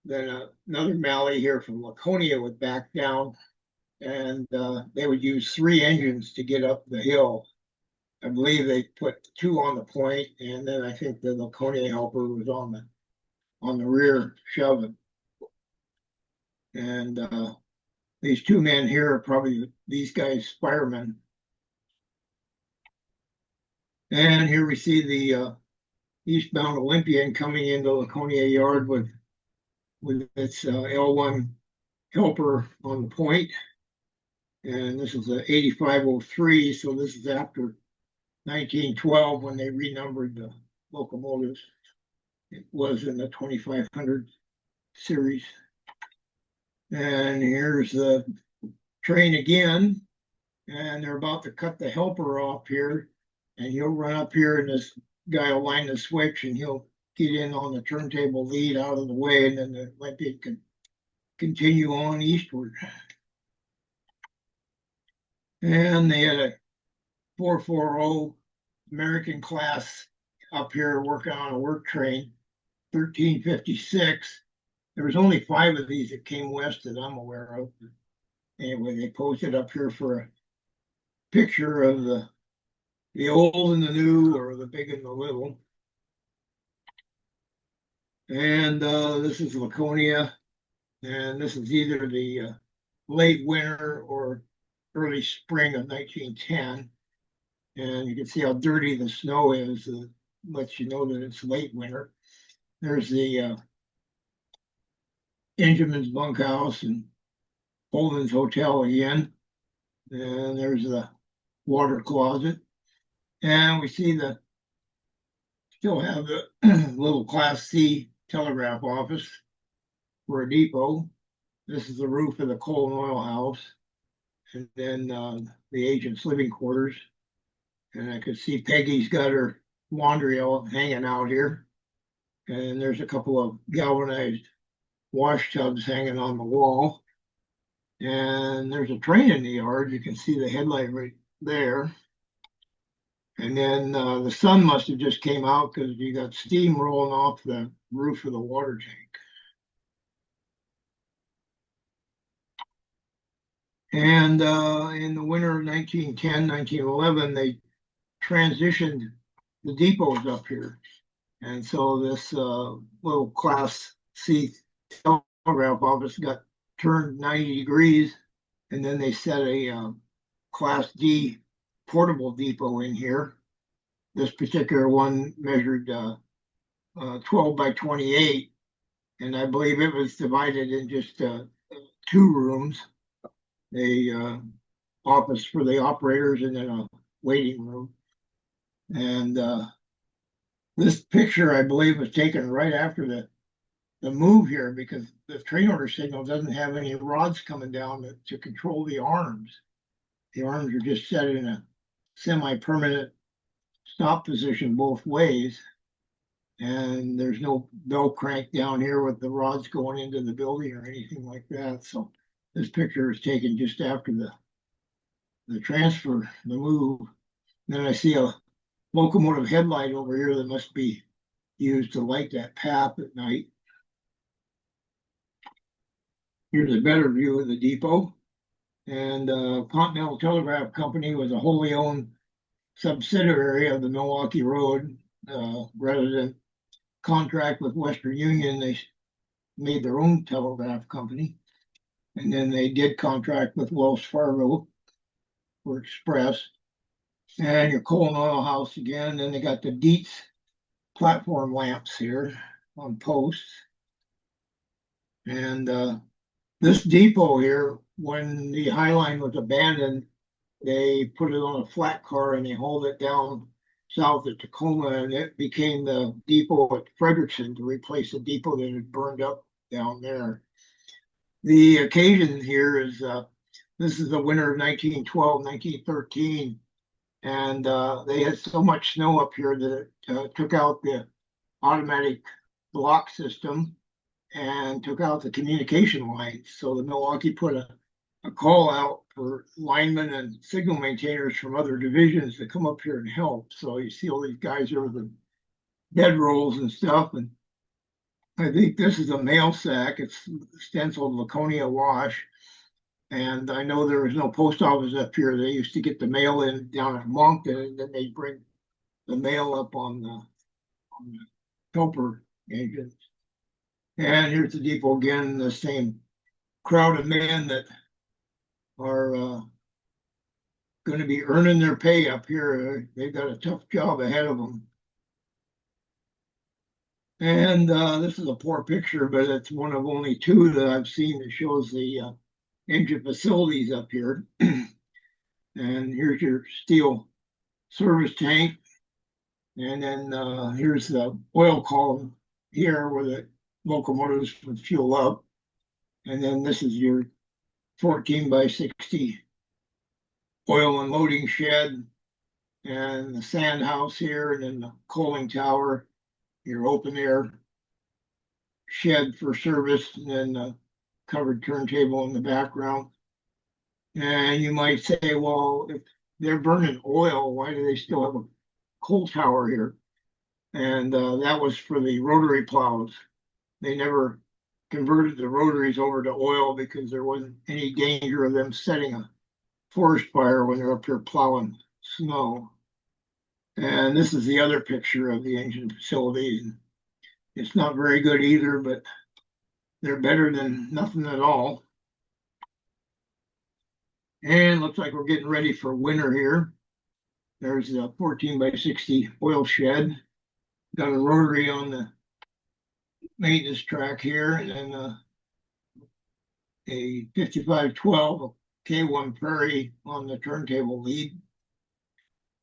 then another Malley here from Laconia would back down, and they would use 3 engines to get up the hill. I believe they put 2 on the point, and then I think the Laconia helper was on the rear shoving. And these 2 men here are probably these guys' firemen. And here we see the eastbound Olympian coming into Laconia Yard with its L1 helper on the point. And this is a 8503, so this is after 1912 when they renumbered the locomotives. It was in the 2500 series. And here's the train again, and they're about to cut the helper off here, and he'll run up here, and this guy will line the switch, and he'll get in on the turntable lead out of the way, and then the Olympian can continue on eastward. And they had a 440 American class up here working on a work train, 1356. There was only 5 of these that came west that I'm aware of. Anyway, they posted up here for a picture of the old and the new, or the big and the little. And this is Laconia, and this is either the late winter or early spring of 1910. And you can see how dirty the snow is. Lets you know that it's late winter. There's the Engineman's bunkhouse and Holden's Hotel again. And there's the water closet. And we see still have the little Class C telegraph office for a depot. This is the roof of the coal and oil house. And then the agent's living quarters. And I could see Peggy's got her laundry all hanging out here. And there's a couple of galvanized wash tubs hanging on the wall. And there's a train in the yard. You can see the headlight right there. And then the sun must have just came out because you got steam rolling off the roof of the water tank. And in the winter of 1910, 1911, they transitioned the depots up here. And so this little Class C telegraph office got turned 90 degrees, and then they set a Class D portable depot in here. This particular one measured 12 by 28, and I believe it was divided in just two rooms, a office for the operators and then a waiting room. And this picture, I believe, was taken right after the move here, because the train order signal doesn't have any rods coming down to control the arms. The arms are just set in a semi-permanent stop position both ways. And there's no bell crank down here with the rods going into the building or anything like that. So this picture is taken just after the transfer, the move. Then I see a locomotive headlight over here that must be used to light that path at night. Here's a better view of the depot. And Continental Telegraph Company was a wholly owned subsidiary of the Milwaukee Road. Rather than contract with Western Union, they made their own telegraph company. And then they did contract with Wells Fargo for express. And your coal and oil house again. Then they got the Dietz platform lamps here on posts. And this depot here, when the High Line was abandoned, they put it on a flat car and they hauled it down south of Tacoma, and it became the depot at Frederickson to replace the depot that had burned up down there. The occasion here is this is the winter of 1912, 1913, and they had so much snow up here that it took out the automatic block system and took out the communication lines. So the Milwaukee put a call out for linemen and signal maintainers from other divisions to come up here and help. So you see all these guys here with the bed rolls and stuff. And I think this is a mail sack. It's stenciled Laconia wash. And I know there was no post office up here. They used to get the mail in down at Moncton, and then they'd bring the mail up on the helper engines. And here's the depot again, the same crowd of men that are going to be earning their pay up here. They've got a tough job ahead of them. And this is a poor picture, but it's one of only two that I've seen that shows the engine facilities up here. And here's your steel service tank. And then here's the oil column here where the locomotives would fuel up. And then this is your 14 by 60 oil unloading shed, and the sand house here, and then the coaling tower, your open air shed for service, and then the covered turntable in the background. And you might say, well, if they're burning oil, why do they still have a coal tower here? And that was for the rotary plows. They never converted the rotaries over to oil because there wasn't any danger of them setting a forest fire when they're up here plowing snow. And this is the other picture of the engine facilities. It's not very good either, but they're better than nothing at all. And looks like we're getting ready for winter here. There's a 14 by 60 oil shed. Got a rotary on the maintenance track here, and then a 5512 K1 Prairie on the turntable lead.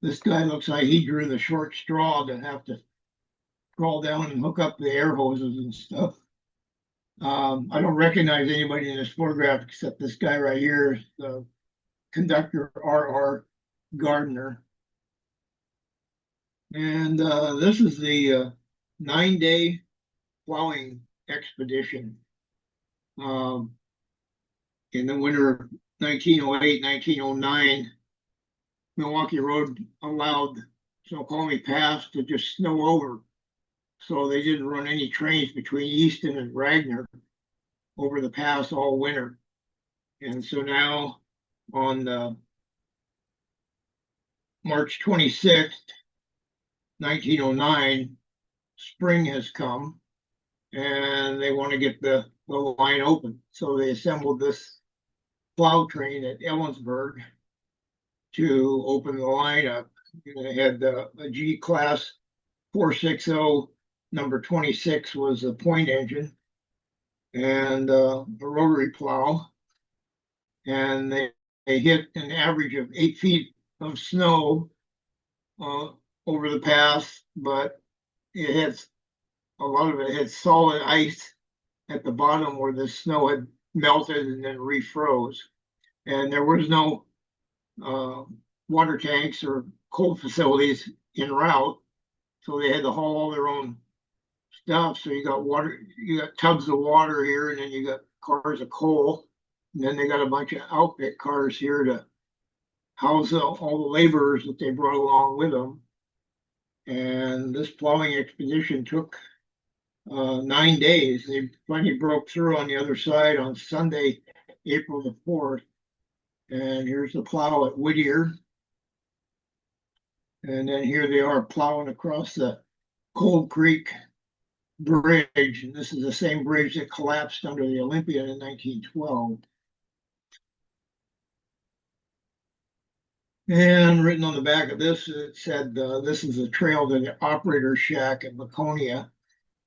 This guy looks like he drew the short straw to have to crawl down and hook up the air hoses and stuff. I don't recognize anybody in this photograph except this guy right here, the conductor R.R. Gardner. And this is the 9-day plowing expedition in the winter of 1908, 1909. Milwaukee Road allowed Snoqualmie Pass to just snow over. So they didn't run any trains between Easton and Radnor over the pass all winter. And so now on March 26th, 1909, spring has come and they want to get the line open. So they assembled this plow train at Ellensburg to open the line up. They had a G class 460, number 26 was a point engine, and a rotary plow. And they hit an average of 8 feet of snow over the pass, but it had a lot of it had solid ice at the bottom where the snow had melted and then refroze. And there was no water tanks or cold facilities en route, so they had to haul all their own stuff. So you got water, you got tubs of water here, and then you got cars of coal, and then they got a bunch of outfit cars here to house all the laborers that they brought along with them. And this plowing expedition took 9 days. They finally broke through on the other side on Sunday, April the 4th. And here's the plow at Whittier. And then here they are plowing across the Cold Creek Bridge. And this is the same bridge that collapsed under the Olympian in 1912. And written on the back of this, it said, this is a trail to the operator's shack at Laconia.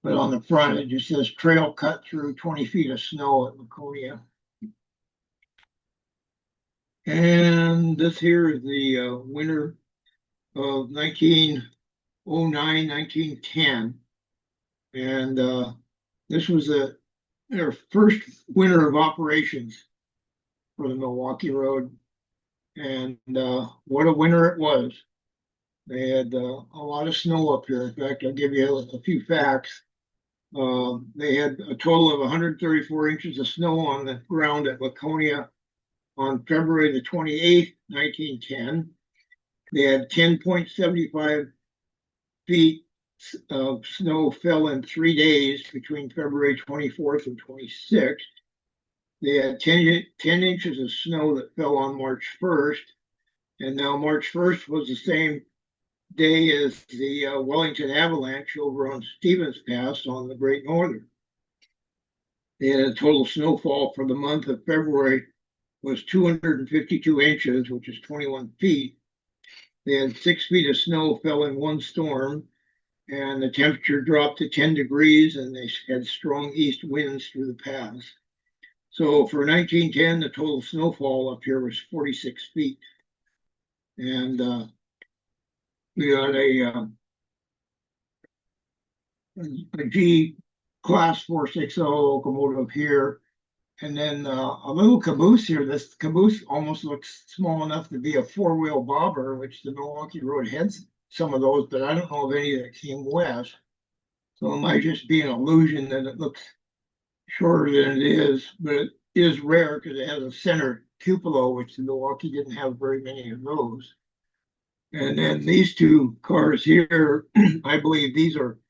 But on the front, it just says trail cut through 20 feet of snow at Laconia. And this here is the winter of 1909, 1910. And this was their first winter of operations for the Milwaukee Road. And what a winter it was. They had a lot of snow up here. In fact, I'll give you a few facts. They had a total of 134 inches of snow on the ground at Laconia on February the 28th, 1910. They had 10.75 feet of snow fell in 3 days between February 24th and 26th. They had 10 inches of snow that fell on March 1st. And now March 1st was the same day as the Wellington Avalanche over on Stevens Pass on the Great Northern. They had a total snowfall for the month of February was 252 inches, which is 21 feet. They had 6 feet of snow fell in one storm, and the temperature dropped to 10 degrees, and they had strong east winds through the pass. So for 1910, the total snowfall up here was 46 feet. And we got a G class 460 locomotive here, and then a little caboose here. This caboose almost looks small enough to be a four-wheel bobber, which the Milwaukee Road had some of those, but I don't know of any that came west. So it might just be an illusion that it looks shorter than it is, but it is rare because it has a center cupola, which the Milwaukee didn't have very many of those. And then these two cars here, I believe these are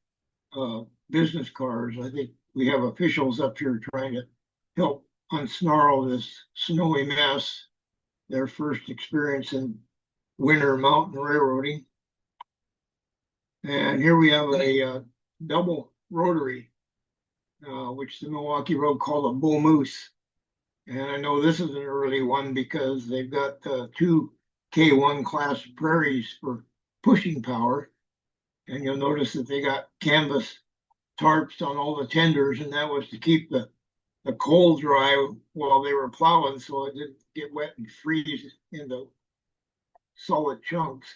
business cars. I think we have officials up here trying to help unsnarl this snowy mess, their first experience in winter mountain railroading. And here we have a double rotary, which the Milwaukee Road called a bull moose. And I know this is an early one because they've got two K1 class prairies for pushing power. And you'll notice that they got canvas tarps on all the tenders, and that was to keep the coal dry while they were plowing so it didn't get wet and freeze into solid chunks.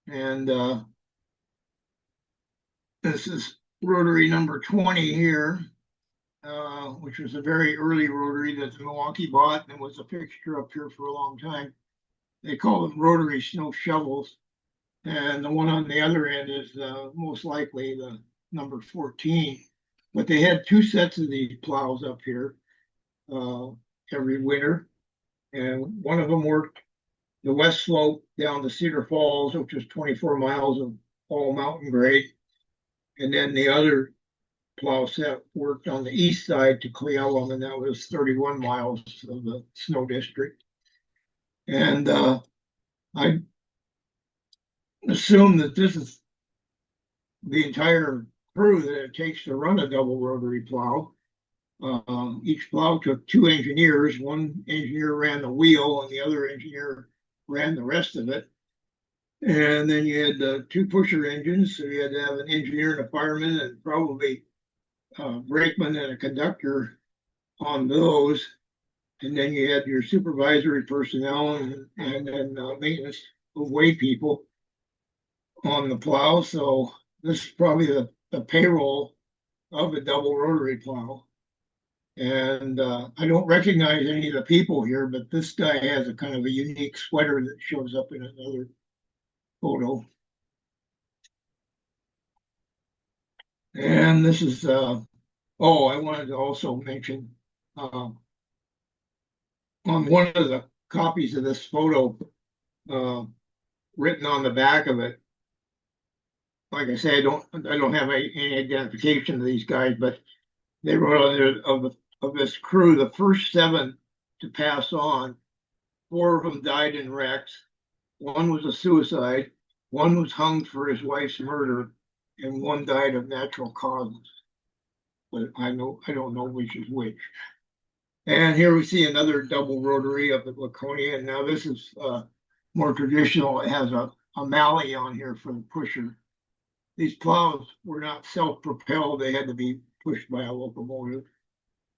And this is rotary number 20 here, which was a very early rotary that the Milwaukee bought and was a fixture up here for a long time. They call them rotary snow shovels. And the one on the other end is most likely the number 14. But they had two sets of these plows up here every winter. And one of them worked the west slope down to Cedar Falls, which is 24 miles of all mountain grade. And then the other plow set worked on the east side to Cle Elum, and that was 31 miles of the snow district. And I assume that this is the entire crew that it takes to run a double rotary plow. Each plow took two engineers. One engineer ran the wheel and the other engineer ran the rest of it. And then you had two pusher engines, so you had to have an engineer and a fireman and probably a brakeman and a conductor on those. And then you had your supervisory personnel and maintenance of way people on the plow. So this is probably the payroll of a double rotary plow. And I don't recognize any of the people here, but this guy has a kind of a unique sweater that shows up in another photo. And this is, I wanted to also mention on one of the copies of this photo, written on the back of it, like I say, I don't have any identification of these guys, but they wrote of this crew, the first 7 to pass on, 4 of them died in wrecks. 1 was a suicide. 1 was hung for his wife's murder, and 1 died of natural causes. But I don't know which is which. And here we see another double rotary of the Laconia. And now this is more traditional. It has a mallee on here for the pusher. These plows were not self-propelled. They had to be pushed by a locomotive.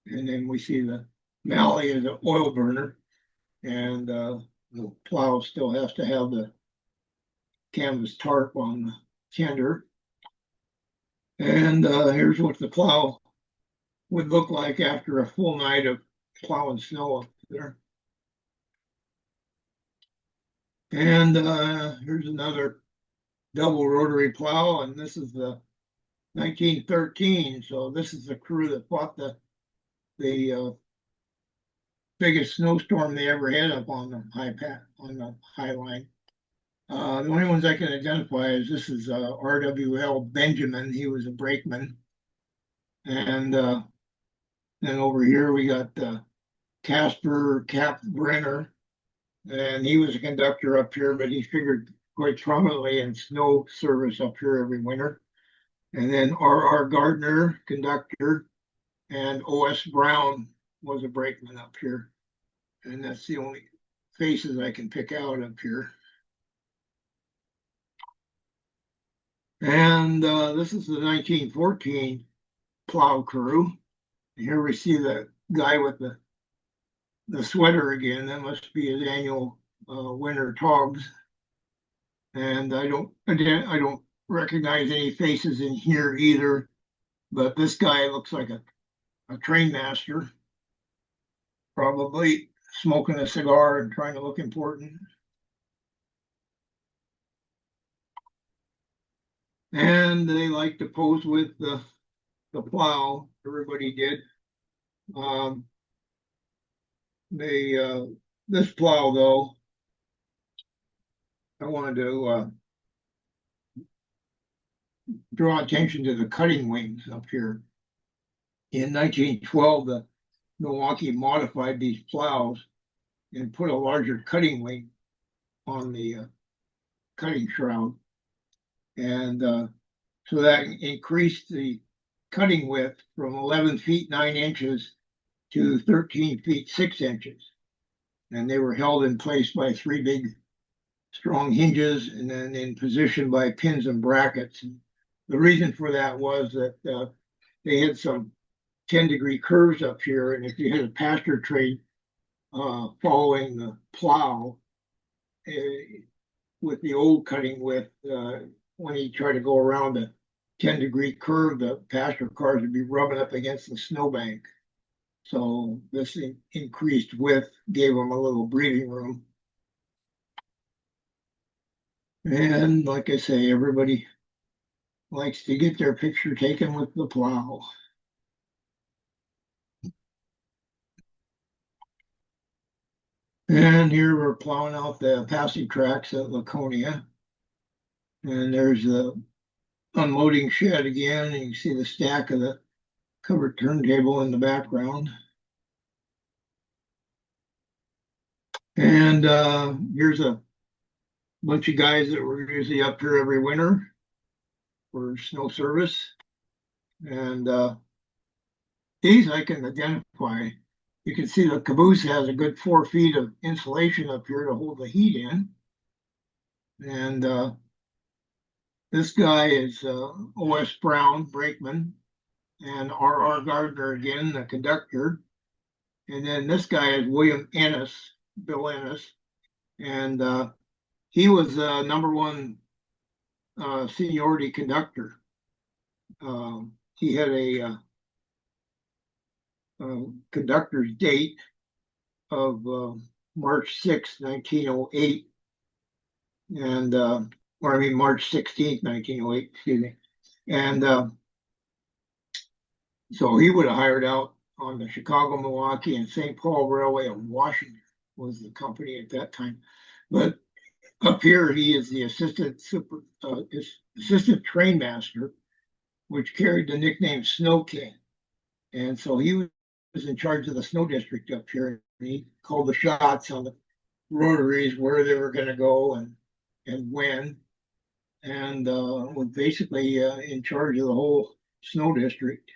And then we see the mallee is an oil burner. And the plow still has to have the canvas tarp on the tender. And here's what the plow would look like after a full night of plowing snow up there. And here's another double rotary plow, and this is the 1913. So this is the crew that fought the biggest snowstorm they ever had up on the high line. The only ones I can identify is this is R.W.L. Benjamin. He was a brakeman. And then over here we got Casper Cap Brenner. And he was a conductor up here, but he figured quite prominently in snow service up here every winter. And then R.R. Gardner, conductor, and O.S. Brown was a brakeman up here. And that's the only faces I can pick out up here. And this is the 1914 plow crew. Here we see the guy with the sweater again. That must be his annual winter togs. And I don't recognize any faces in here either. But this guy looks like a train master, probably smoking a cigar and trying to look important. And they like to pose with the plow. Everybody did. This plow though, I wanted to draw attention to the cutting wings up here. In 1912, the Milwaukee modified these plows and put a larger cutting wing on the cutting shroud. And so that increased the cutting width from 11 feet 9 inches to 13 feet 6 inches. And they were held in place by 3 big strong hinges and then in position by pins and brackets. And the reason for that was that they had some 10-degree curves up here. And if you had a pasture train following the plow with the old cutting width, when you try to go around a 10-degree curve, the pasture cars would be rubbing up against the snowbank. So this increased width gave them a little breathing room. And like I say, everybody likes to get their picture taken with the plow. And here we're plowing out the passing tracks at Laconia. And there's the unloading shed again. And you can see the stack of the covered turntable in the background. And here's a bunch of guys that were usually up here every winter for snow service. And these I can identify. You can see the caboose has a good 4 feet of insulation up here to hold the heat in. And this guy is O.S. Brown, brakeman, and R.R. Gardner again, the conductor. And then this guy is William Ennis, Bill Ennis. And he was number 1 seniority conductor. He had a conductor's date of March 6, 1908, and or I mean March 16th, 1908, excuse me. And so he would have hired out on the Chicago, Milwaukee, and St. Paul Railway of Washington was the company at that time. But up here, he is the assistant train master, which carried the nickname Snow King. And so he was in charge of the snow district up here. And he called the shots on the rotaries, where they were going to go and when, and was basically in charge of the whole snow district.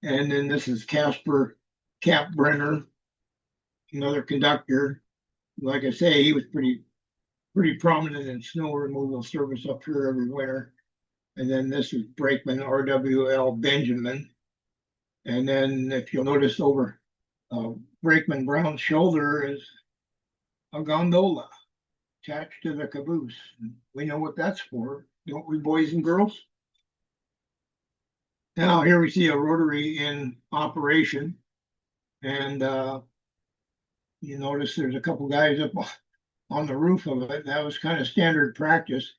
And then this is Casper Capbrenner, another conductor. Like I say, he was pretty prominent in snow removal service up here every winter. And then this is brakeman R.W.L. Benjamin. And then if you'll notice over brakeman Brown's shoulder is a gondola attached to the caboose. We know what that's for, don't we, boys and girls? Now here we see a rotary in operation. And you notice there's a couple guys up on the roof of it. That was kind of standard practice.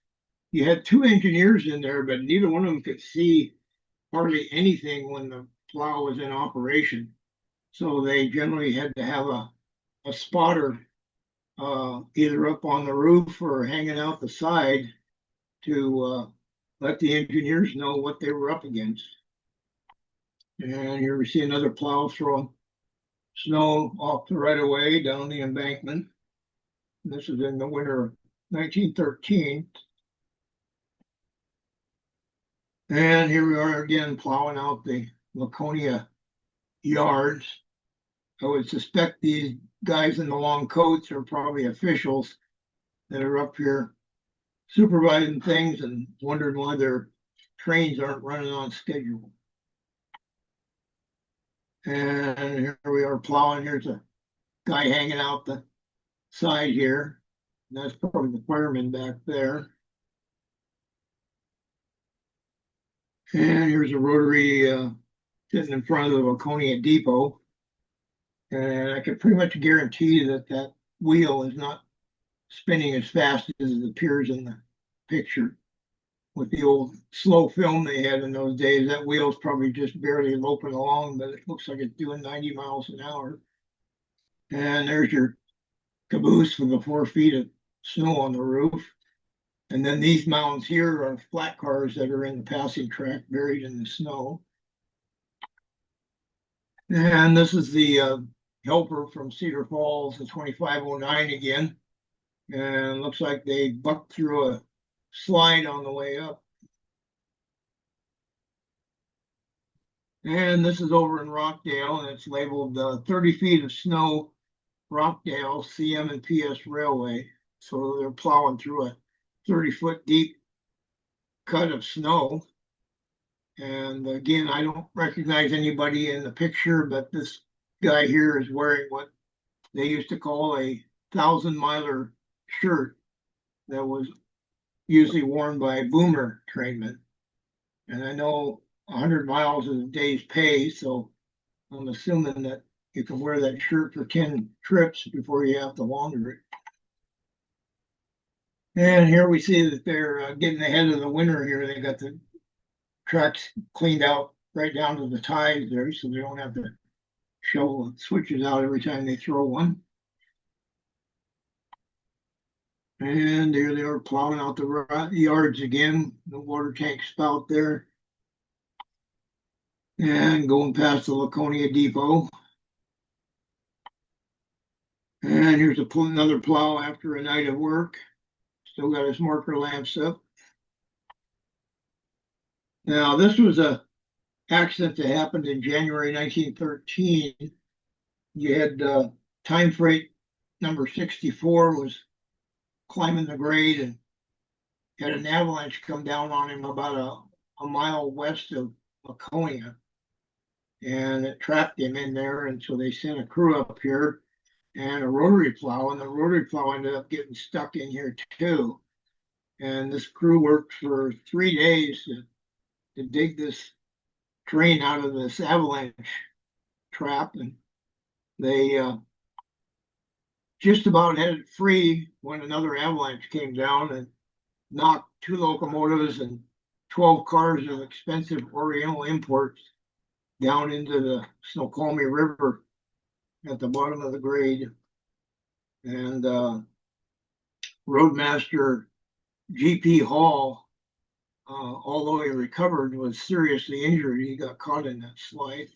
You had 2 engineers in there, but neither one of them could see hardly anything when the plow was in operation. So they generally had to have a spotter either up on the roof or hanging out the side to let the engineers know what they were up against. And here we see another plow throwing snow off the right of way down the embankment. And this is in the winter of 1913. And here we are again plowing out the Laconia yards. I would suspect these guys in the long coats are probably officials that are up here supervising things and wondering why their trains aren't running on schedule. And here we are plowing. Here's a guy hanging out the side here. And that's probably the fireman back there. And here's a rotary sitting in front of the Laconia depot. And I can pretty much guarantee that that wheel is not spinning as fast as it appears in the picture. With the old slow film they had in those days, that wheel's probably just barely loping along, but it looks like it's doing 90 miles an hour. And there's your caboose with the 4 feet of snow on the roof. And then these mounds here are flat cars that are in the passing track buried in the snow. And this is the helper from Cedar Falls, the 2509 again. And looks like they bucked through a slide on the way up. And this is over in Rockdale, and it's labeled 30 feet of snow, Rockdale, CM and PS Railway. So they're plowing through a 30-foot deep cut of snow. And again, I don't recognize anybody in the picture, but this guy here is wearing what they used to call a 1,000-miler shirt that was usually worn by boomer trainmen. And I know 100 miles is a day's pay, so I'm assuming that you can wear that shirt for 10 trips before you have to launder it. And here we see that they're getting ahead of the winter here. They got the tracks cleaned out right down to the ties there, so they don't have to shovel switches out every time they throw one. And there they are plowing out the yards again, the water tank spout there. And going past the Laconia depot. And And here's another plow after a night of work. Still got his marker lamps up. Now, this was a accident that happened in January 1913. You had time freight number 64 was climbing the grade and had an avalanche come down on him about a mile west of Laconia. And it trapped him in there. And so they sent a crew up here and a rotary plow. And the rotary plow ended up getting stuck in here too. And this crew worked for 3 days to dig this train out of this avalanche trap. And they just about had it free when another avalanche came down and knocked 2 locomotives and 12 cars of expensive Oriental imports down into the Snoqualmie River at the bottom of the grade. And Roadmaster G.P. Hall, although he recovered, was seriously injured. He got caught in that slide.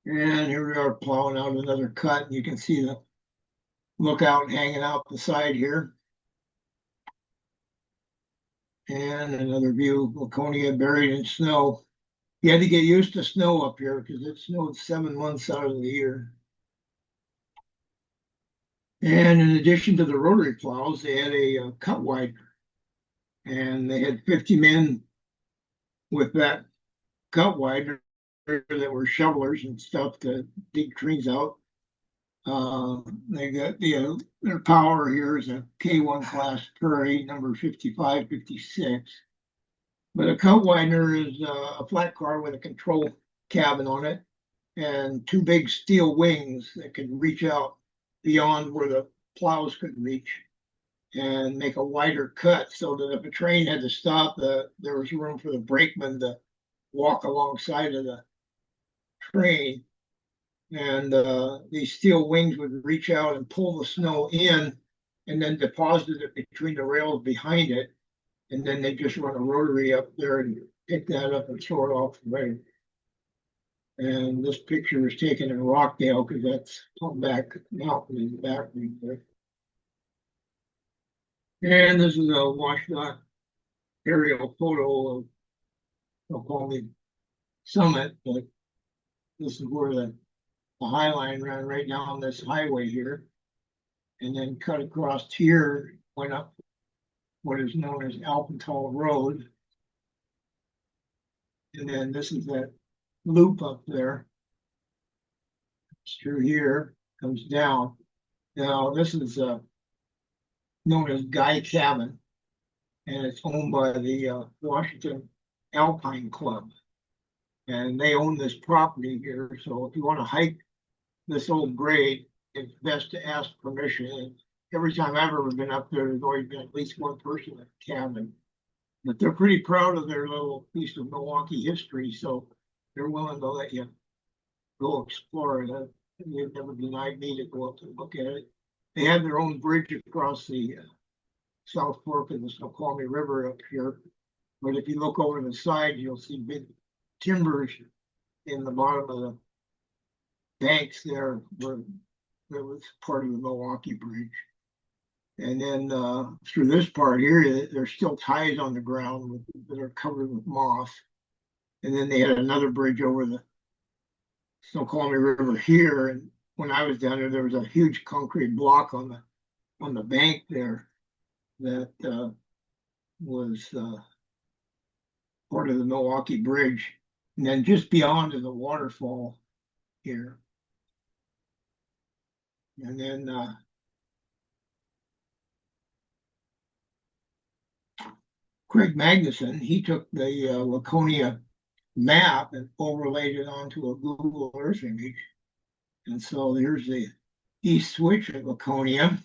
And here we are plowing out another cut. And you can see the lookout hanging out the side here. And another view of Laconia buried in snow. You had to get used to snow up here because it snowed 7 months out of the year. And in addition to the rotary plows, they had a cut widener. And they had 50 men with that cut widener that were shovelers and stuff to dig trees out. They got their power here is a K1 class Prairie number 5556. But a cut widener is a flat car with a control cabin on it and 2 big steel wings that can reach out beyond where the plows could reach and make a wider cut so that if a train had to stop, there was room for the brakeman to walk alongside of the train. And these steel wings would reach out and pull the snow in and then deposit it between the rails behind it. And then they just run a rotary up there and pick that up and throw it off the rail. And this picture was taken in Rockdale because that's back mountain in the back there. And this is a WashDOT aerial photo of Snoqualmie Summit, but this is where the High Line ran right down this highway here, and then cut across here, went up what is known as Alpental Road. And then this is that loop up there. It's through here, comes down. Now this is known as Guy Cabin, and it's owned by the Washington Alpine Club. And they own this property here. So if you want to hike this old grade, it's best to ask permission. And every time I've ever been up there, there's always been at least one person at the cabin. But they're pretty proud of their little piece of Milwaukee history, so they're willing to let you go explore it. They've never denied me to go up and look at it. They have their own bridge across the South Fork of the Snoqualmie River up here. But if you look over the side, you'll see big timbers in the bottom of the banks there where that was part of the Milwaukee Bridge. And then through this part here, there's still ties on the ground that are covered with moss. And then they had another bridge over the Snoqualmie River here. And when I was down there, there was a huge concrete block on the bank there that was part of the Milwaukee Bridge. And then just beyond is a waterfall here. And then Craig Magnuson, he took the Laconia map and overlaid it onto a Google Earth image. And so here's the east switch at Laconia.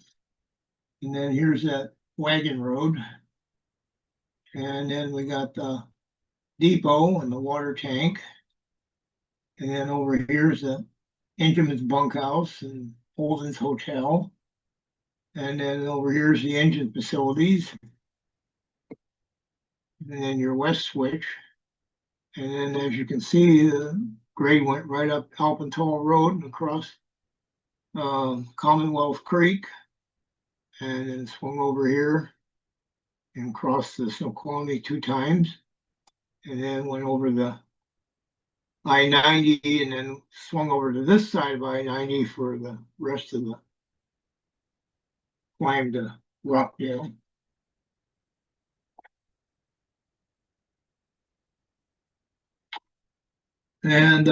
And then here's that wagon road. And then we got the depot and the water tank. And then over here's the engineman's bunkhouse and Holden's Hotel. And then over here's the engine facilities. And then your west switch. And then as you can see, the grade went right up Alpental Road and across Commonwealth Creek, and then swung over here and crossed the Snoqualmie 2 times, and then went over the I-90 and then swung over to this side of I-90 for the rest of the climb to Rockdale. And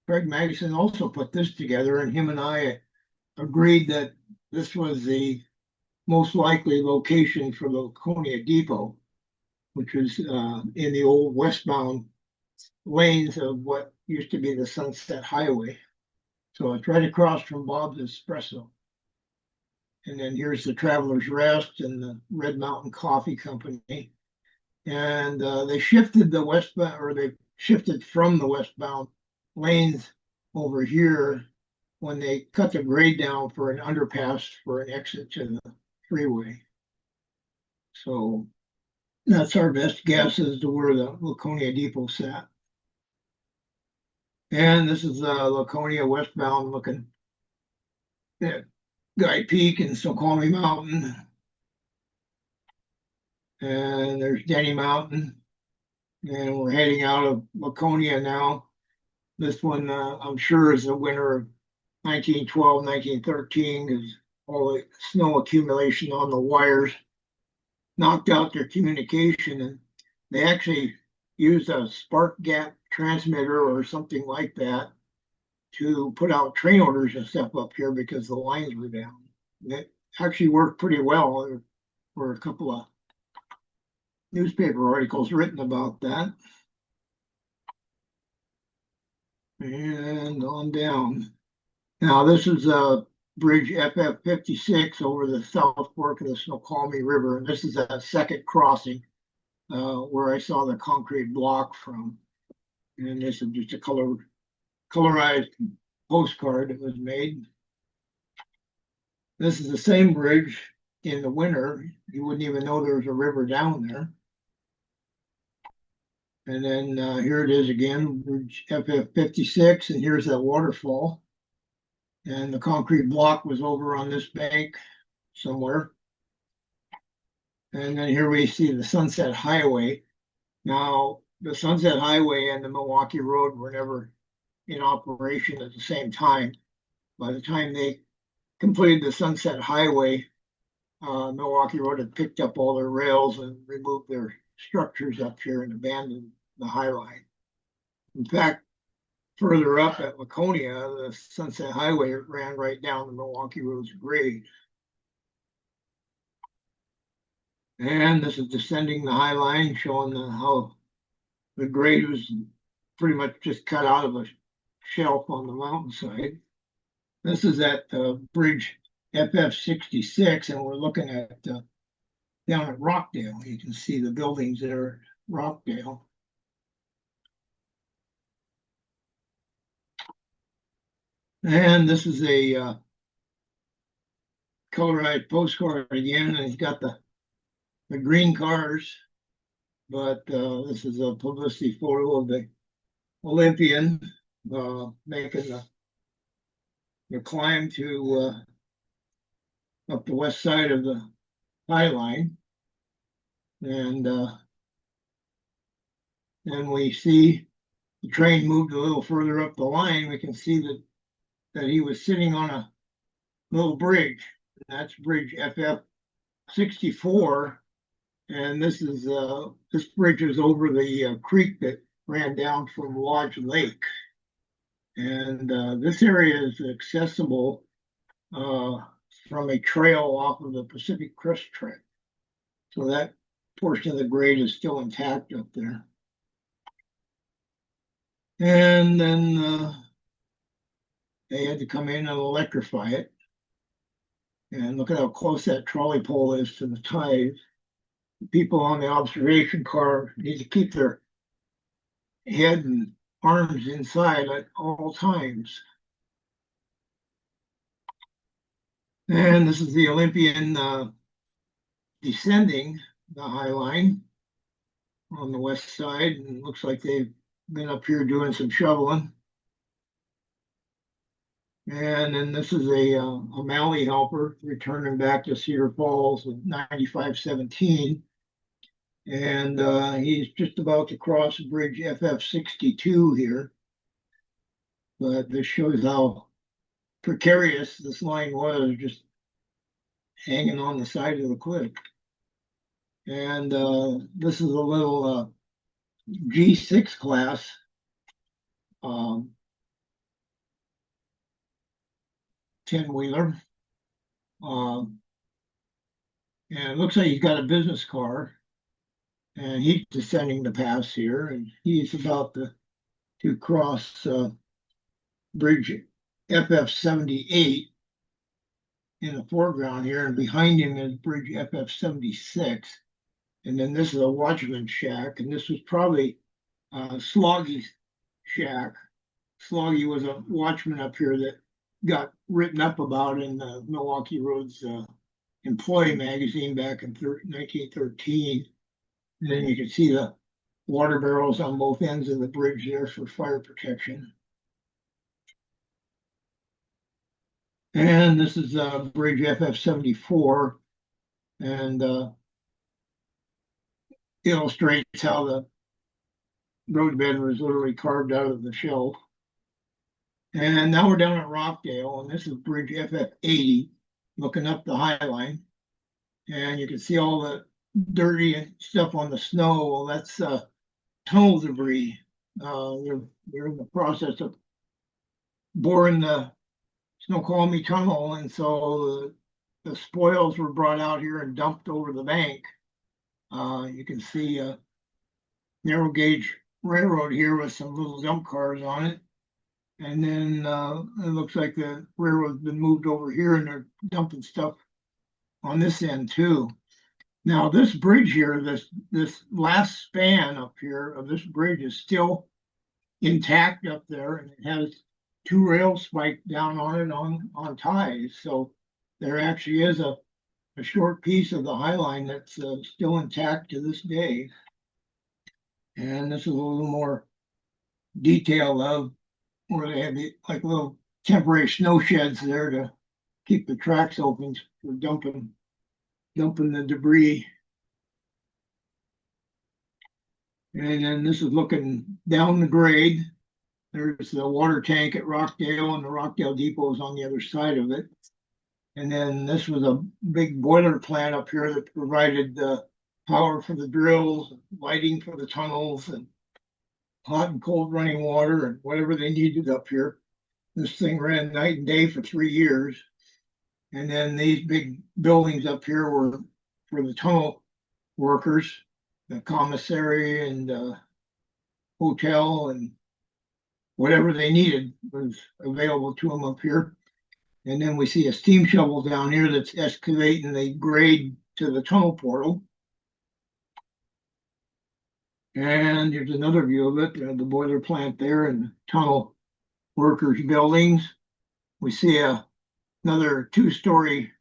Craig Magnuson also put this together, and him and I agreed that this was the most likely location for the Laconia Depot, which was in the old westbound lanes of what used to be the Sunset Highway. So it's right across from Bob's Espresso. And then here's the Traveler's Rest and the Red Mountain Coffee Company. And they shifted the westbound, or they shifted from the westbound lanes over here when they cut the grade down for an underpass for an exit to the freeway. So that's our best guess as to where the Laconia Depot sat. And this is Laconia westbound looking at Guy Peak and Snoqualmie Mountain. And there's Denny Mountain. And we're heading out of Laconia now. This one, I'm sure, is the winter of 1912, 1913, because all the snow accumulation on the wires knocked out their communication. And they actually used a spark gap transmitter or something like that to put out train orders and stuff up here because the lines were down. It actually worked pretty well. There were a couple of newspaper articles written about that. And on down. Now this is a bridge FF56 over the South Fork of the Snoqualmie River, and this is that second crossing where I saw the concrete block from. And this is just a colorized postcard that was made. This is the same bridge in the winter. You wouldn't even know there was a river down there. And then here it is again, bridge FF56, and here's that waterfall. And the concrete block was over on this bank somewhere. And then here we see the Sunset Highway. Now, the Sunset Highway and the Milwaukee Road were never in operation at the same time. By the time they completed the Sunset Highway, Milwaukee Road had picked up all their rails and removed their structures up here and abandoned the High Line. In fact, further up at Laconia, the Sunset Highway ran right down the Milwaukee Road's grade. And this is descending the High Line, showing how the grade was pretty much just cut out of a shelf on the mountainside. This is at bridge FF66, and we're looking at down at Rockdale. You can see the buildings there at Rockdale. And this is a colorized postcard again, and it's got the green cars, but this is a publicity photo of the Olympian making the climb to up the west side of the High Line. And then we see the train moved a little further up the line. We can see that he was sitting on a little bridge. That's bridge FF64. And this bridge is over the creek that ran down from Lodge Lake. And this area is accessible from a trail off of the Pacific Crest Trail. So that portion of the grade is still intact up there. And then they had to come in and electrify it. And look at how close that trolley pole is to the ties. The people on the observation car need to keep their head and arms inside at all times. And this is the Olympian descending the High Line on the west side, and it looks like they've been up here doing some shoveling. And then this is a Malley helper returning back to Cedar Falls with 9517. And he's just about to cross bridge FF62 here. But this shows how precarious this line was, just hanging on the side of the cliff. And this is a little G6 class 10-wheeler. And it looks like he's got a business car. And he's descending the pass here. And he's about to cross bridge FF78 in the foreground here. And behind him is bridge FF76. And then this is a watchman's shack. And this was probably Sloggy's shack. Sloggy was a watchman up here that got written up about in the Milwaukee Road's employee magazine back in 1913. And then you can see the water barrels on both ends of the bridge there for fire protection. And this is bridge FF74, and illustrates how the roadbed was literally carved out of the shelf. And now we're down at Rockdale, and this is bridge FF80, looking up the High Line. And you can see all the dirty stuff on the snow. Well, that's tunnel debris. They're in the process of boring the Snoqualmie Tunnel, and so the spoils were brought out here and dumped over the bank. You can see a narrow gauge railroad here with some little dump cars on it. And then it looks like the railroad's been moved over here and they're dumping stuff on this end too. Now this bridge here, this last span up here of this bridge is still intact up there, and it has two rails spiked down on it on ties. So there actually is a short piece of the High Line that's still intact to this day. And this is a little more detail of where they have like little temporary snow sheds there to keep the tracks open for dumping the debris. And then this is looking down the grade. There's the water tank at Rockdale, and the Rockdale Depot is on the other side of it. And then this was a big boiler plant up here that provided power for the drills, lighting for the tunnels, and hot and cold running water and whatever they needed up here. This thing ran night and day for 3 years. And then these big buildings up here were for the tunnel workers, the commissary and hotel, and whatever they needed was available to them up here. And then we see a steam shovel down here that's excavating the grade to the tunnel portal. And here's another view of it, the boiler plant there and the tunnel workers' buildings. We see another 2-story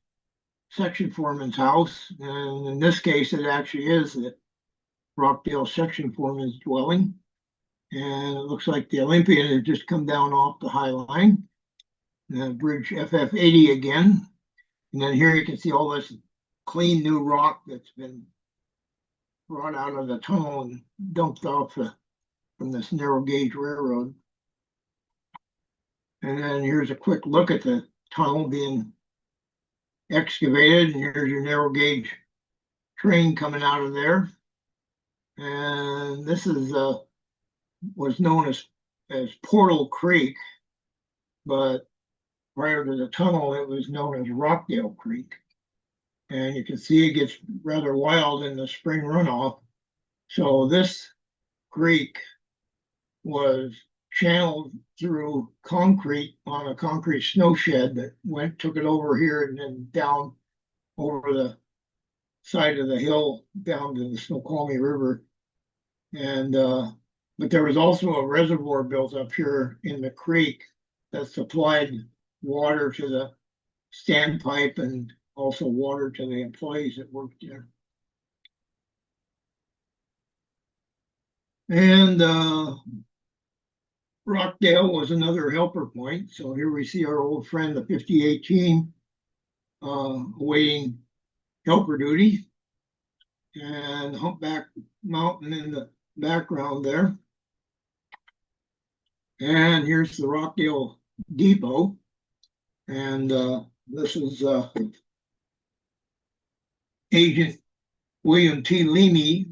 section foreman's house. And in this case, it actually is the Rockdale section foreman's dwelling. And it looks like the Olympian has just come down off the High Line. Bridge FF80 again. And then here you can see all this clean new rock that's been brought out of the tunnel and dumped off from this narrow gauge railroad. And then here's a quick look at the tunnel being excavated. And here's your narrow gauge train coming out of there. And this is was known as Portal Creek, but prior to the tunnel, it was known as Rockdale Creek. And you can see it gets rather wild in the spring runoff. So this creek was channeled through concrete on a concrete snow shed that took it over here and then down over the side of the hill down to the Snoqualmie River. And but there was also a reservoir built up here in the creek that supplied water to the standpipe and also water to the employees that worked there. And Rockdale was another helper point. So here we see our old friend, the 5018, awaiting helper duty, and Humpback Mountain in the background there. And here's the Rockdale Depot. And this is Agent William T. Leamy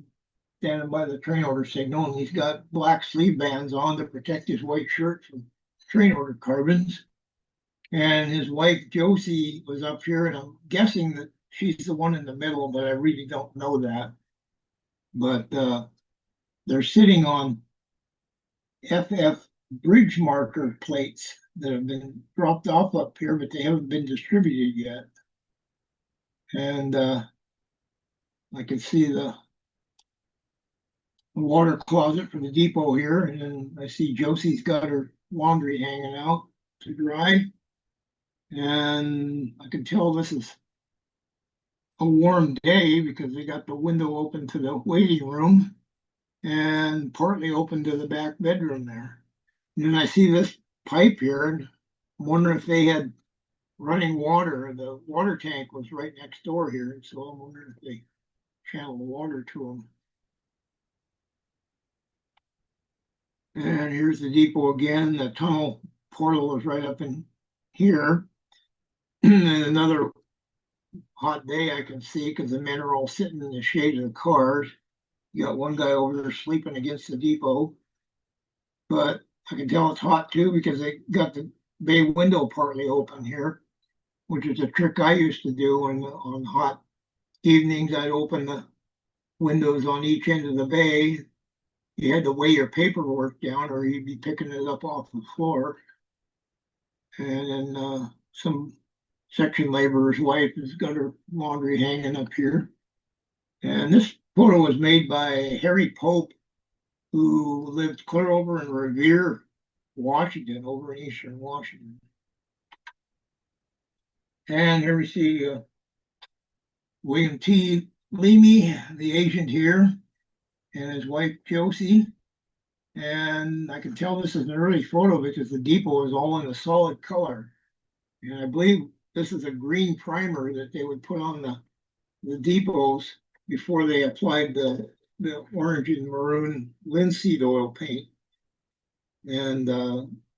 standing by the train order signal, and he's got black sleeve bands on to protect his white shirt from train order carbons. And his wife Josie was up here, and I'm guessing that she's the one in the middle, but I really don't know that. But they're sitting on FF bridge marker plates that have been dropped off up here, but they haven't been distributed yet. And I can see the water closet for the depot here, and then I see Josie's got her laundry hanging out to dry. And I can tell this is a warm day because they got the window open to the waiting room and partly open to the back bedroom there. And then I see this pipe here, and I'm wondering if they had running water. The water tank was right next door here, and so I'm wondering if they channeled water to them. And here's the depot again. The tunnel portal is right up in here. And another hot day I can see because the men are all sitting in the shade of the cars. You got one guy over there sleeping against the depot. But I can tell it's hot too because they got the bay window partly open here, which is a trick I used to do when on hot evenings. I'd open the windows on each end of the bay. You had to weigh your paperwork down or you'd be picking it up off the floor. And then some section laborer's wife has got her laundry hanging up here. And this photo was made by Harry Pope, who lived clear over in Revere, Washington, over in eastern Washington. And here we see William T. Leamy, the agent here, and his wife Josie. And I can tell this is an early photo because the depot is all in a solid color. And I believe this is a green primer that they would put on the depots before they applied the orange and maroon linseed oil paint. And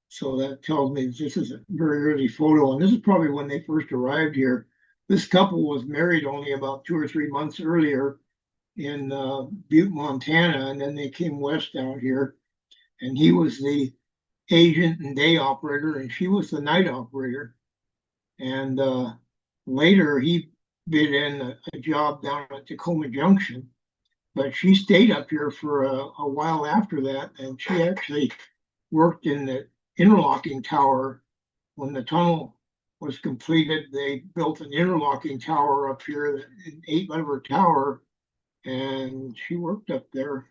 so that tells me this is a very early photo. And this is probably when they first arrived here. This couple was married only about 2 or 3 months earlier in Butte, Montana, and then they came west out here. And he was the agent and day operator, and she was the night operator. And later he bid in a job down at Tacoma Junction, but she stayed up here for a while after that, and she actually worked in the interlocking tower. When the tunnel was completed, they built an interlocking tower up here, an 8-lever tower, and she worked up there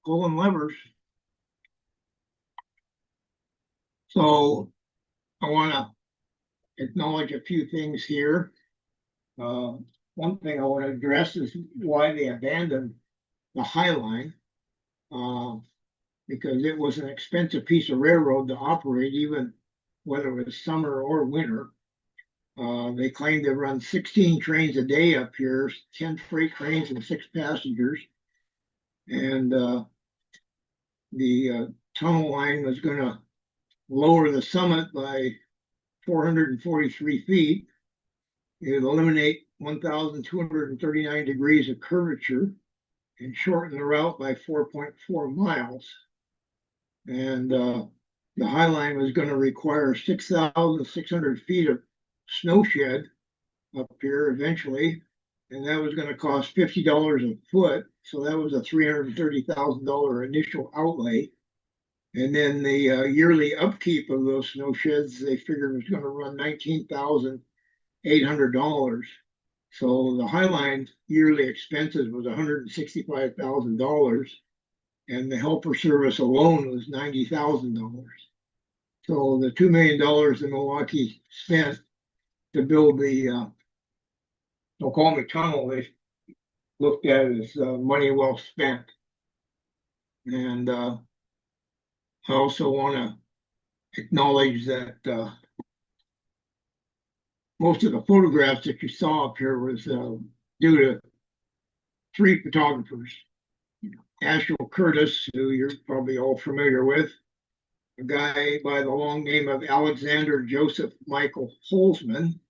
pulling levers. So I want to acknowledge a few things here. One thing I want to address is why they abandoned the High Line, because it was an expensive piece of railroad to operate, even whether it was summer or winter. They claimed they run 16 trains a day up here, 10 freight trains and 6 passengers. And the tunnel line was going to lower the summit by 443 feet. It would eliminate 1,239 degrees of curvature and shorten the route by 4.4 miles. And the High Line was going to require 6,600 feet of snow shed up here eventually, and that was going to cost $50 a foot. So that was a $330,000 initial outlay. And then the yearly upkeep of those snow sheds, they figured was going to run $19,800. So the High Line yearly expenses was $165,000, and the helper service alone was $90,000. So the $2 million that Milwaukee spent to build the Snoqualmie Tunnel, they looked at it as money well spent. And I also want to acknowledge that most of the photographs that you saw up here was due to three photographers. Ashel Curtis, who you're probably all familiar with, a guy by the long name of Alexander Joseph Michael Holzman,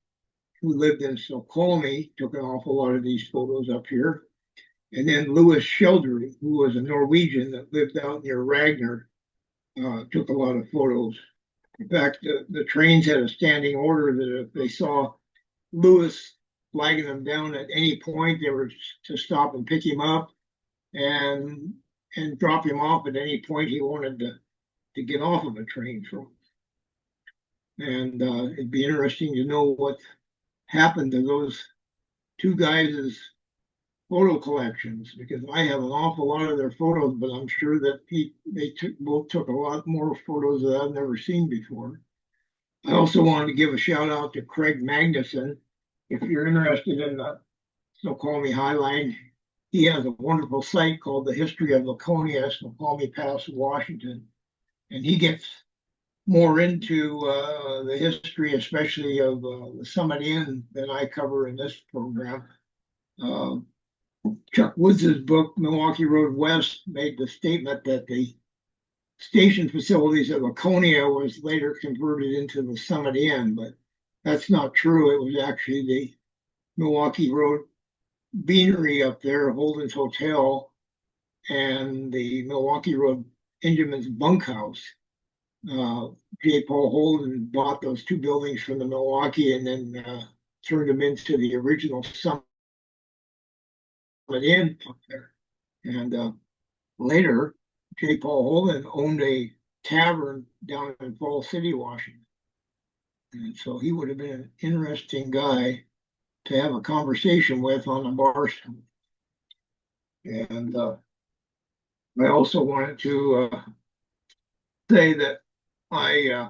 who lived in Snoqualmie, took an awful lot of these photos up here. And then Louis Sheldry, who was a Norwegian that lived out near Ragnar, took a lot of photos. In fact, the trains had a standing order that if they saw Louis flagging them down at any point, they were to stop and pick him up and drop him off at any point he wanted to get off of a train from. And it'd be interesting to know what happened to those two guys' photo collections, because I have an awful lot of their photos, but I'm sure that they both took a lot more photos that I've never seen before. I also wanted to give a shout out to Craig Magnuson. If you're interested in the Snoqualmie High Line, he has a wonderful site called The History of Laconia, Snoqualmie Pass, Washington. And he gets more into the history, especially of the Summit Inn, than I cover in this program. Chuck Woods' book, Milwaukee Road West, made the statement that the station facilities at Laconia was later converted into the Summit Inn, but that's not true. It was actually the Milwaukee Road Beanery up there, Holden's Hotel, and the Milwaukee Road Engineman's Bunkhouse. J. Paul Holden bought those two buildings from the Milwaukee and then turned them into the original Summit Inn up there. And later, J. Paul Holden owned a tavern down in Falls City, Washington. And so he would have been an interesting guy to have a conversation with on the bar stool. And I also wanted to say that I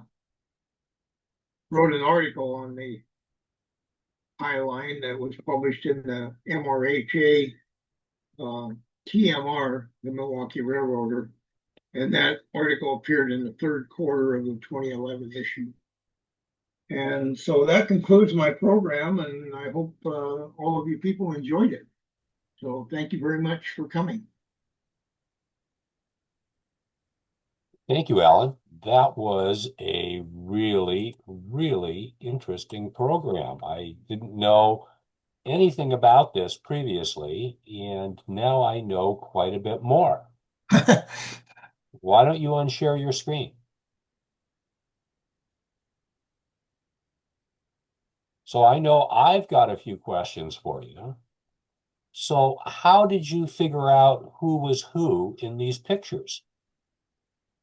wrote an article on the High Line that was published in the MRHA TMR, the Milwaukee Railroader, and that article appeared in the third quarter of the 2011 issue. And so that concludes my program, and I hope all of you people enjoyed it. So thank you very much for coming. Thank you, Alan. That was a really, really interesting program. I didn't know anything about this previously, and now I know quite a bit more. Why don't you unshare your screen? So I know I've got a few questions for you. So how did you figure out who was who in these pictures?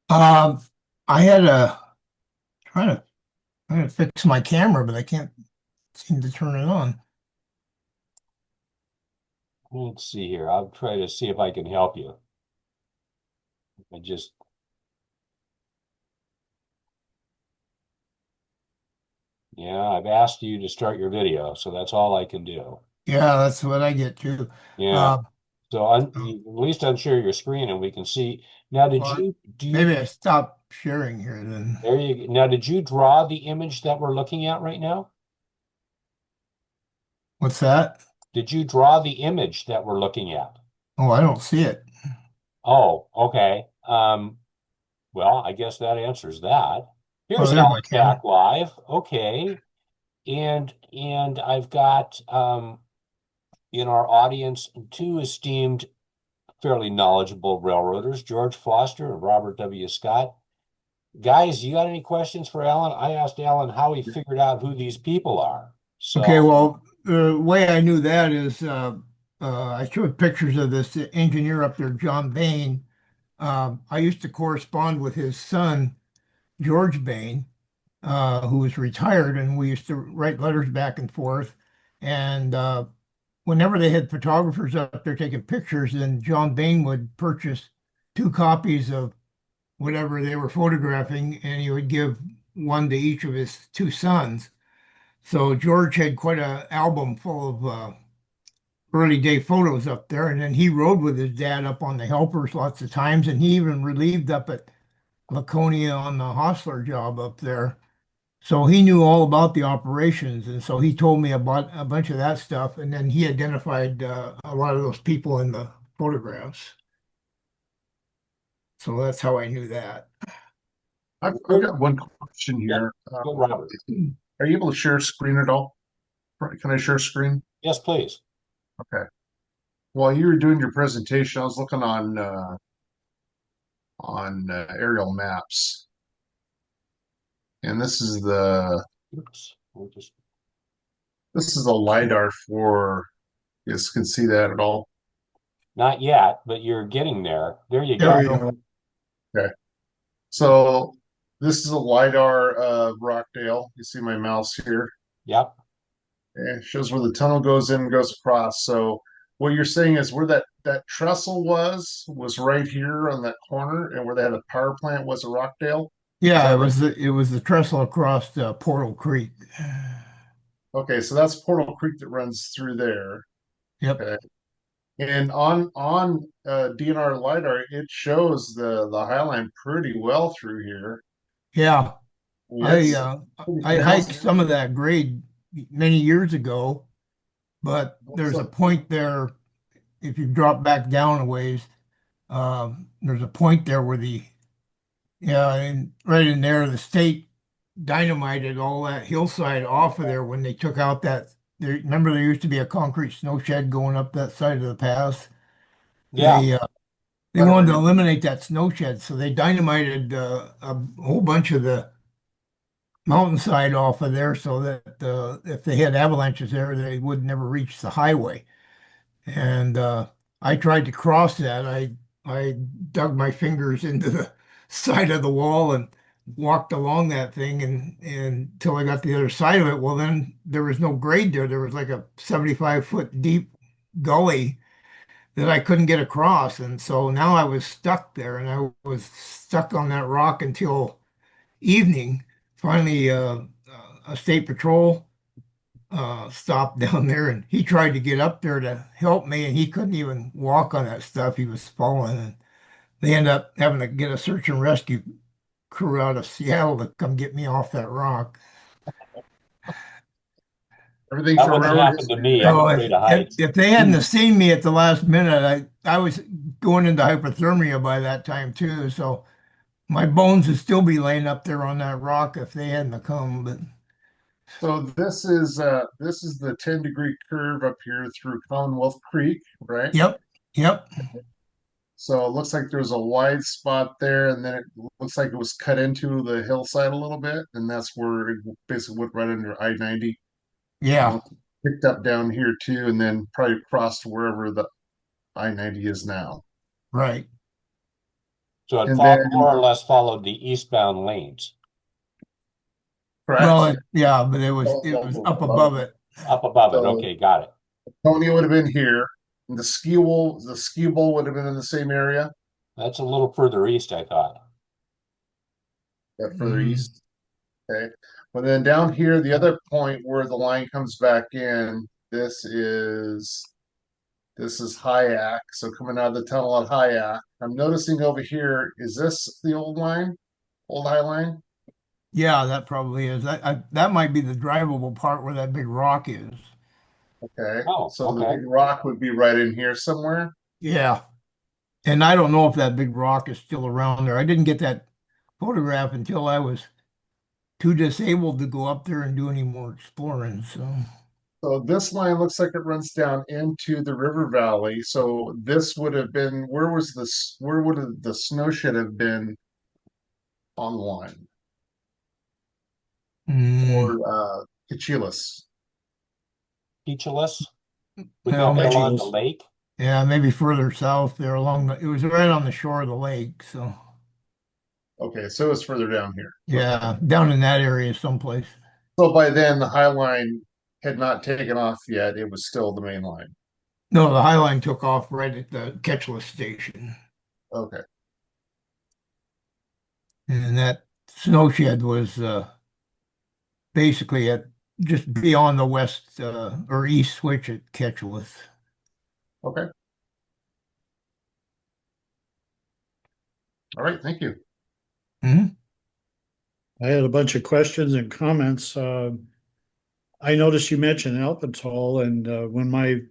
I had to try to fix my camera, but I can't seem to turn it on. Let's see here. I'll try to see if I can help you. Yeah, I've asked you to start your video, so that's all I can do. Yeah, that's what I get too. Yeah. So oh, at least unshare your screen and we can see. Now, well, maybe I stop sharing here then. There you go. Now, did you draw the image that we're looking at right now? What's that? Did you draw the image that we're looking at? Oh, I don't see it. Oh, okay. Well, I guess that answers that. Here's there's my Alan back live. Okay. And I've got in our audience two esteemed, fairly knowledgeable railroaders, George Foster and Robert W. Scott. Guys, you got any questions for Alan? I asked Alan how he figured out who these people are. So, okay, well, the way I knew that is I showed pictures of this engineer up there, John Bain. I used to correspond with his son, George Bain, who was retired, and we used to write letters back and forth. And whenever they had photographers up there taking pictures, then John Bain would purchase two copies of whatever they were photographing, and he would give one to each of his two sons. So George had quite an album full of early day photos up there, and then he rode with his dad up on the helpers lots of times, and he even relieved up at Laconia on the Hostler job up there. So he knew all about the operations, and so he told me about a bunch of that stuff, and then he identified a lot of those people in the photographs. So that's how I knew that. I've got one question Yep, here. go Robert. Are you able to share screen at all? Can I share screen? Yes, please. Okay. While you were doing your presentation, I was looking on aerial maps, and Oops. We'll just, this is a lidar for. You guys can see that at all? not yet, but you're getting there. There you There go. we go. Okay. So this is a lidar of Rockdale. You see my mouse here. Yep. It shows where the tunnel goes in and goes across. So what you're saying is where that trestle was right here on that corner, and where they had a power plant was at Rockdale. Is Yeah, that right? it was the trestle across Portal Creek. Okay, so that's Portal Creek that runs through there. Yep. Okay. And on DNR lidar, it shows the High Line pretty well through here. Yeah. I It's uh, pretty I hiked pronounced. some of that grade many years ago, but there's a So point there. If you drop back down a ways, there's a point there where yeah, and right in there, the state dynamited all that hillside off of there when they took out remember there used to be a concrete snow shed going up that side of the pass. Yeah. They I don't wanted to remember. eliminate that snow shed, so they dynamited a whole bunch of the mountainside off of there so that if they had avalanches there, they would never reach the highway. And I tried to cross that. I dug my fingers into the side of the wall and walked along that thing and until I got to the other side of it. Well, then there was no grade there. There was like a 75-foot deep gully that I couldn't get across. And so now I was stuck there and I was stuck on that rock until evening. Finally, a state patrol stopped down there and he tried to get up there to help me and he couldn't even walk on that stuff. He was falling and they ended up having to get a search and rescue crew out of Seattle to come get me off that rock. Everything That for wouldn't railroad happen to history me. I'm today. So if, afraid of if, heights. if they hadn't have seen me at the last minute, I was going into hypothermia by that time too. So my bones would still be laying up there on that rock if they hadn't have come. But So this is the 10-degree curve up here through Commonwealth Creek, right? yep, yep, So it looks like there's a wide spot there, and then it looks like it was cut into the hillside a little bit, and that's where it basically went right under I-90. yeah, Picked up down here too, and then probably crossed wherever the I-90 is now. right. So it And then, more or less followed the eastbound lanes Well, correct? yeah, but it was up above it. up above it. So Okay, got it. Tony would have been here, and the ski bowl would have been in the same area, That's a little further east, I thought. that further Mhm. east. Okay. But then down here, the other point where the line comes back in, this is Hyack. So coming out of the tunnel at Hyack, I'm noticing over here, is this the old line? Old High Line? Yeah, that probably is. That might be the drivable part where that big rock is. Okay. Oh, So the okay. big rock would be right in here somewhere. Yeah. And I don't know if that big rock is still around there. I didn't get that photograph until I was too disabled to go up there and do any more exploring. So, So this line looks like it runs down into the river valley. So this would have been, where would the snow shed have been on the line? mm, Or Kachilus? Peachless? Would well, that be maybe, along the lake? yeah, maybe further south there it was right on the shore of the lake. So, Okay, so it's further down here. Okay. yeah, down in that area someplace. So by then the High Line had not taken off yet. It was still the main line. No, the High Line took off right at the Ketchless station. Okay. And that snow shed was basically at just beyond the west or east switch at Ketchworth. Okay. All right. Thank you. Mhm. I had a bunch of questions and comments. I noticed you mentioned Alpental, and when my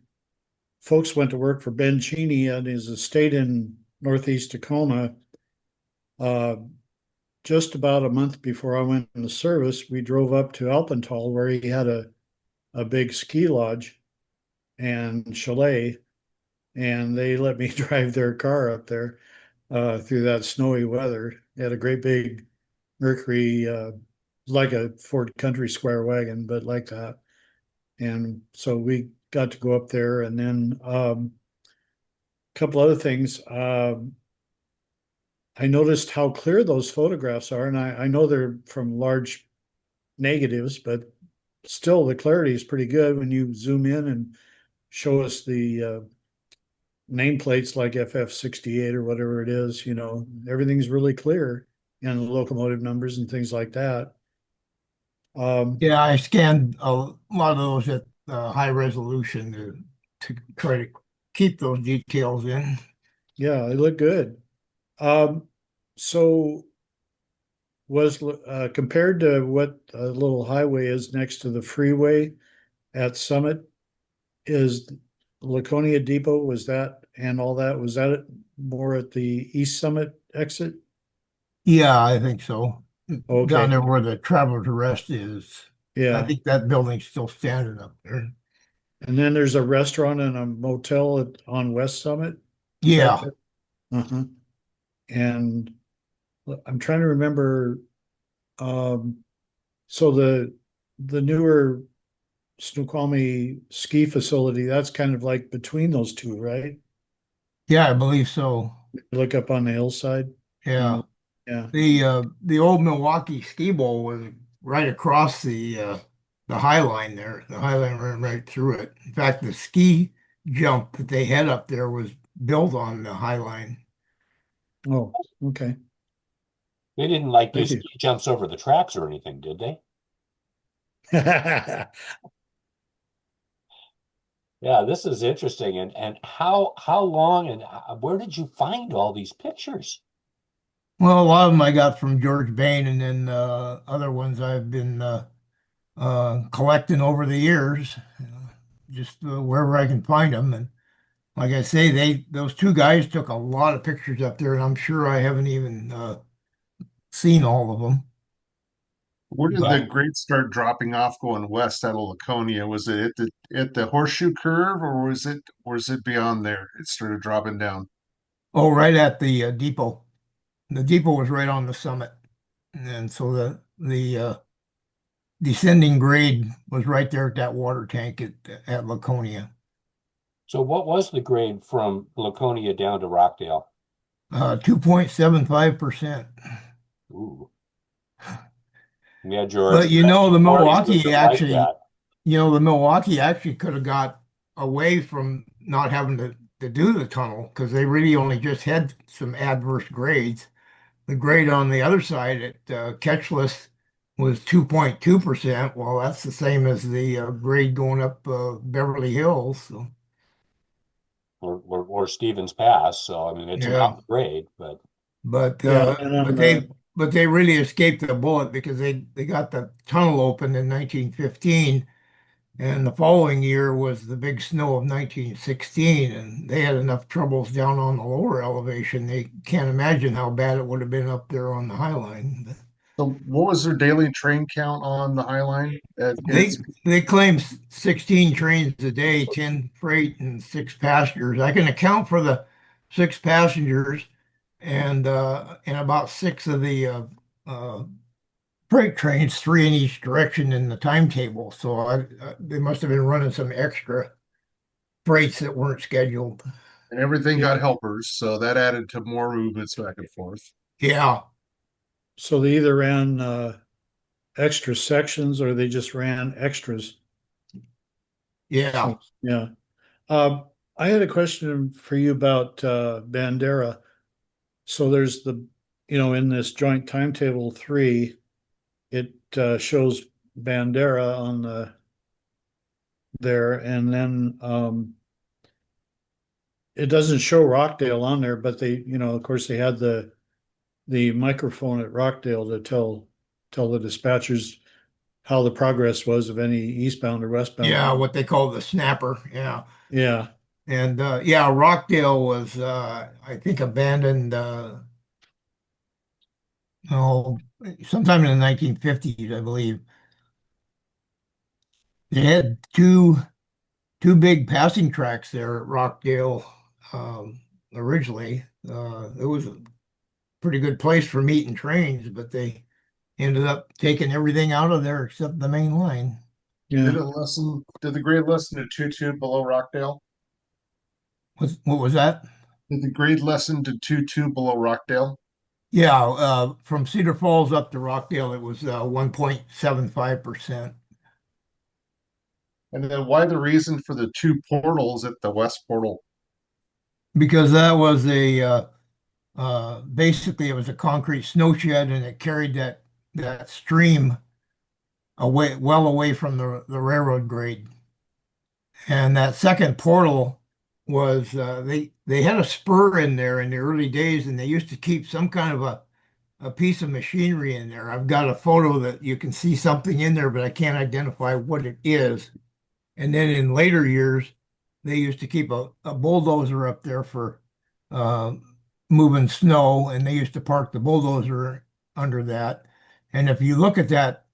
folks went to work for Ben Cheney at his estate in northeast Tacoma, uh, just about a month before I went into service, we drove up to Alpental where he had a big ski lodge and chalet, and they let me drive their car up there through that snowy weather. They had a great big Mercury, like a Ford Country Square wagon, but like that. And so we got to go up there, and then a couple other things. I noticed how clear those photographs are, and I know they're from large negatives, but still the clarity is pretty good when you zoom in and show us the nameplates like FF68 or whatever it is. Everything's really clear, and the locomotive numbers and things like that. Yeah, I scanned a lot of those at high resolution to try to keep those details in. Yeah, they look good. So was compared to what a little highway is next to the freeway at Summit, is Laconia Depot, was that and all that, was that more at the East Summit exit? Yeah, I think so. Down Okay, there where the Traveler's Rest is. I yeah. think that building's still standing up there. And then there's a restaurant and a motel on West Summit. Is that Yeah, fair? Uh-huh. And I'm trying to remember, um, so the newer Snoqualmie ski facility, that's kind of like between those two, right? yeah, I believe so. Look up on the hillside. Yeah. And yeah. The old Milwaukee ski bowl was right across the High Line there. The High Line ran right through it. In fact, the ski jump that they had up there was built on the High Line. Oh, okay. They didn't like do Thank you. ski jumps over the tracks or anything, did they? Yeah, this is interesting. And how long and where did you find all these pictures? Well, a lot of them I got from George Bain, and then other ones I've been collecting over the years, just wherever I can find them. And like I say, those two guys took a lot of pictures up there, and I'm sure I haven't even seen all of them. Where did the But grade start dropping off going west out of Laconia? Was it at the horseshoe curve, or was it beyond there? It started dropping down. oh, right at the depot. The depot was right on the summit, and so the descending grade was right there at that water tank at Laconia. So what was the grade from Laconia down to Rockdale? 2.75%. Ooh. Yeah, George, But you know, quarries doesn't like that. The Milwaukee actually could have got away from not having to do the tunnel because they really only just had some adverse grades. The grade on the other side at Catchless was 2.2%. Well, that's the same as the grade going up Beverly Hills. So, Or Stevens Pass. So I mean it's a yeah, mountain grade, but but Yeah, uh, and on but the they really escaped the bullet because they got the tunnel opened in 1915. And the following year was the big snow of 1916, and they had enough troubles down on the lower elevation. They can't imagine how bad it would have been up there on the High Line. So what was their daily train count on the High Line at its They claim 16 trains a day, 10 freight and six passengers. I can account for the six passengers and about six of the uh, freight trains, three in each direction in the timetable. So they must have been running some extra freights that weren't scheduled. and everything yeah, got helpers, so that added to more movements back and forth. Yeah, so they either ran extra sections or they just ran extras. yeah. So yeah. Um, I had a question for you about Bandera. So there's in this joint timetable 3, it shows Bandera on there, and then it doesn't show Rockdale on there, but they, of course, they had the the microphone at Rockdale to tell the dispatchers how the progress was of any eastbound or westbound. Yeah, what they call the snapper. Yeah. Yeah. And yeah, Rockdale was I think abandoned oh sometime in the 1950s, I believe. They had two big passing tracks there at Rockdale originally. It was a pretty good place for meeting trains, but they ended up taking everything out of there except the main line. Yeah. Did the grade lessen to 2-2 below Rockdale? What was that? Did the grade lessen to 2-2 below Rockdale? Yeah, from Cedar Falls up to Rockdale, it was 1.75%. And then why the reason for the two portals at the west portal? Because that was basically it was a concrete snow shed and it carried that stream well away from the railroad grade. And that second portal was they had a spur in there in the early days, and they used to keep some kind of a piece of machinery in there. I've got a photo that you can see something in there, but I can't identify what it is. And then in later years, they used to keep a bulldozer up there for uh, moving snow, and they used to park the bulldozer under that. And if you look at that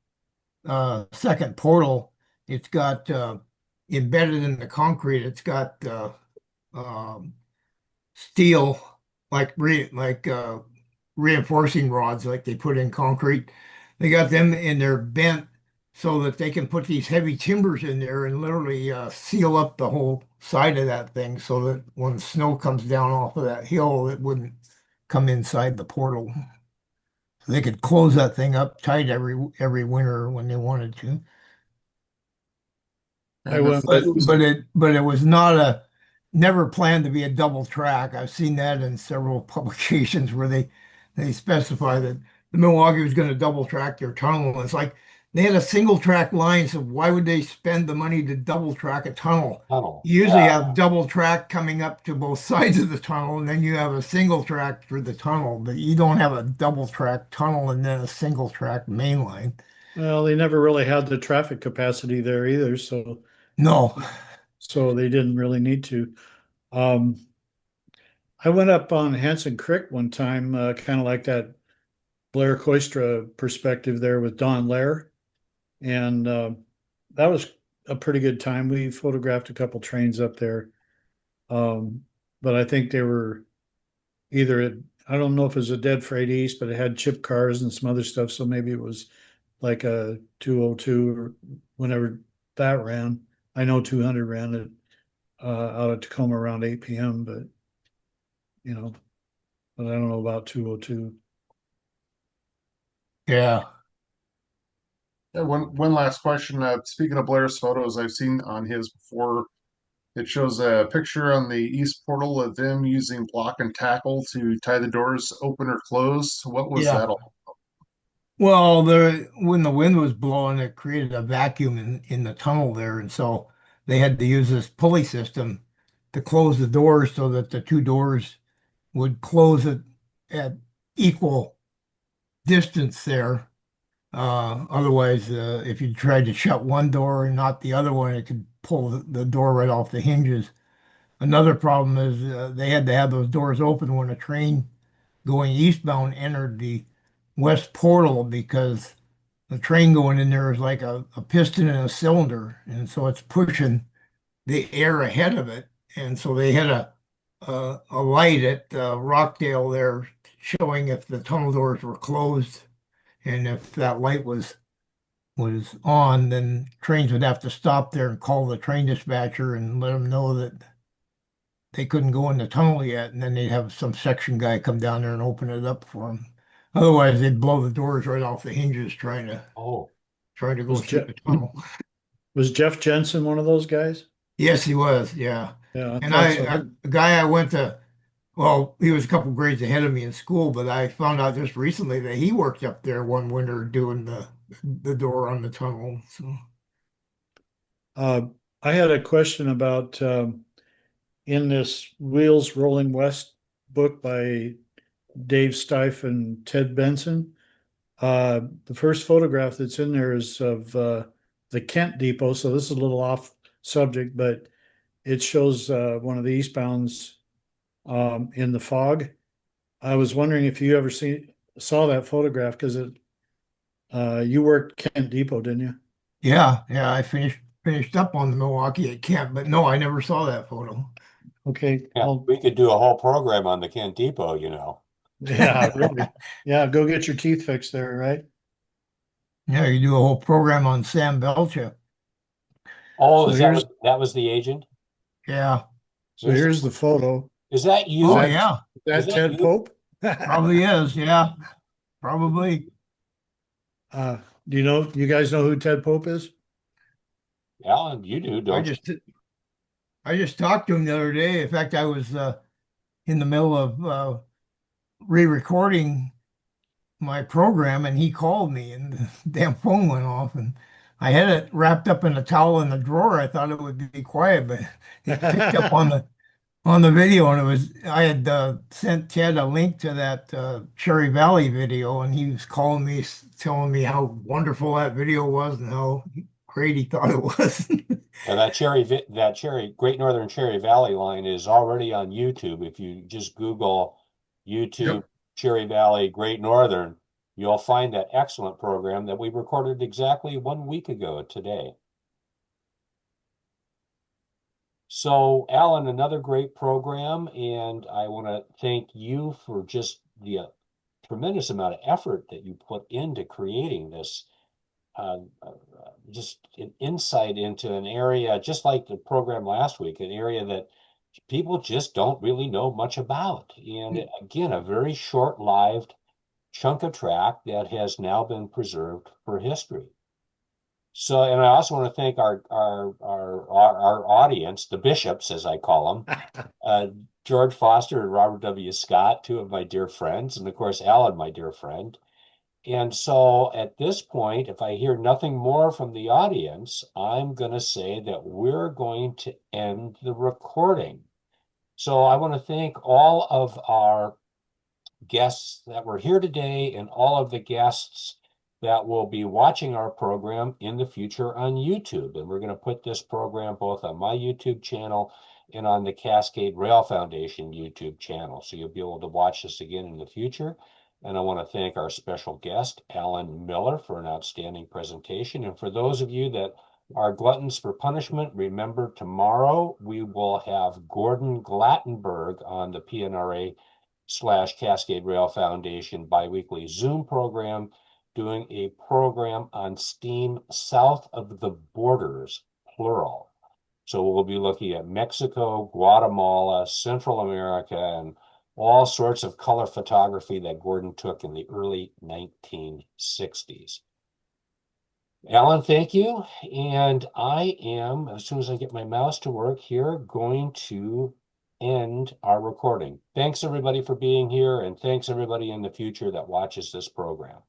second portal, it's got embedded in the concrete. It's got um, steel reinforcing rods like they put in concrete. They got them in there bent so that they can put these heavy timbers in there and literally seal up the whole side of that thing so that when snow comes down off of that hill, it wouldn't come inside the portal. So they could close that thing up tight every winter when they wanted to. I And if went But with but it was not never planned to be a double track. I've seen that in several publications where they specify that the Milwaukee was going to double track their tunnel. And it's like they had a single track line, so why would they spend the money to double track a tunnel? Tunnel. You usually Yeah. have double track coming up to both sides of the tunnel, and then you have a single track for the tunnel, but you don't have a double track tunnel and then a single track main line. Well, they never really had the traffic capacity there either, No. so they didn't really need to. Um, I went up on Hanson Creek one time, kind of like that Blair Koistra perspective there with Don Lair, and that was a pretty good time. We photographed a couple trains up there, but I think they were either I don't know if it was a dead freight east, but it had chip cars and some other stuff, so maybe it was like a 202 or whenever that ran. I know 200 ran it out of Tacoma around 8 p.m., but you know, but I don't know about 202. Yeah. Yeah, one last question. Speaking of Blair's photos, I've seen on his before. It shows a picture on the east portal of them using block and tackle to tie the doors open or closed. What was Yeah. that all? Well, when the wind was blowing, it created a vacuum in the tunnel there, and so they had to use this pulley system to close the doors so that the two doors would close it at equal distance there. Otherwise, if you tried to shut one door and not the other one, it could pull the door right off the hinges. Another problem is they had to have those doors open when a train going eastbound entered the west portal because the train going in there is like a piston and a cylinder, and so it's pushing the air ahead of it. And so they had a light at Rockdale there showing if the tunnel doors were closed, and if that light was on, then trains would have to stop there and call the train dispatcher and let them know that they couldn't go in the tunnel yet, and then they'd have some section guy come down there and open it up for them. Otherwise, they'd blow the doors right off the hinges Oh, trying to go Was through Jeff the tunnel. was Jeff Jensen one of those guys? Yes, he was. Yeah. Yeah, I And thought so. a guy I went to, well, he was a couple grades ahead of me in school, but I found out just recently that he worked up there one winter doing the door on the tunnel. So Uh, I had a question about in this Wheels Rolling West book by Dave Stife and Ted Benson. The first photograph that's in there is of the Kent Depot. So this is a little off subject, but it shows one of the eastbounds in the fog. I was wondering if you ever saw that photograph because you worked Kent Depot, didn't you? Yeah, yeah, I finished up on the Milwaukee at Kent, but no, I never saw that photo. Okay. Yeah, we could do a whole program on the Kent Depot, you know. Yeah, really. Yeah, go get your teeth fixed there, right? Yeah, you do a whole program on Sam Belcher. Oh, So is here's that was the agent? Yeah. so here's the photo. Is that Is Oh, you? that yeah. Is that that Ted you? Pope? Probably is. Yeah, probably. Uh, you guys know who Ted Pope is? Alan, you do, I don't you? just I just talked to him the other day. In fact, I was in the middle of re-recording my program, and he called me, and the damn phone went off, and I had it wrapped up in a towel in the drawer. I thought it would be quiet, but it picked up on the video, and I had sent Ted a link to that Cherry Valley video, and he was calling me, telling me how wonderful that video was and how great he thought it was. Yeah, that cherry Great Northern Cherry Valley line is already on YouTube. If you just Google YouTube Yep. Cherry Valley Great Northern, you'll find that excellent program that we recorded exactly 1 week ago today. So, Alan, another great program, and I want to thank you for just the tremendous amount of effort that you put into creating this. Just an insight into an area, just like the program last week, an area that people just don't really know much about. And again, a very short-lived chunk of track that has now been preserved for history. So, and I also want to thank our audience, the bishops, as I call them, George Foster and Robert W. Scott, two of my dear friends, and of course, Alan, my dear friend. And so at this point, if I hear nothing more from the audience, I'm going to say that we're going to end the recording. So I want to thank all of our guests that were here today and all of the guests that will be watching our program in the future on YouTube. And we're going to put this program both on my YouTube channel and on the Cascade Rail Foundation YouTube channel. So you'll be able to watch this again in the future. And I want to thank our special guest, Alan Miller, for an outstanding presentation. And for those of you that are gluttons for punishment, remember tomorrow we will have Gordon Glattenberg on the PNRA/Cascade Rail Foundation biweekly Zoom program, doing a program on steam south of the borders, plural. So we'll be looking at Mexico, Guatemala, Central America, and all sorts of color photography that Gordon took in the early 1960s. Alan, thank you. And I am, as soon as I get my mouse to work here, going to end our recording. Thanks everybody for being here, and thanks everybody in the future that watches this program.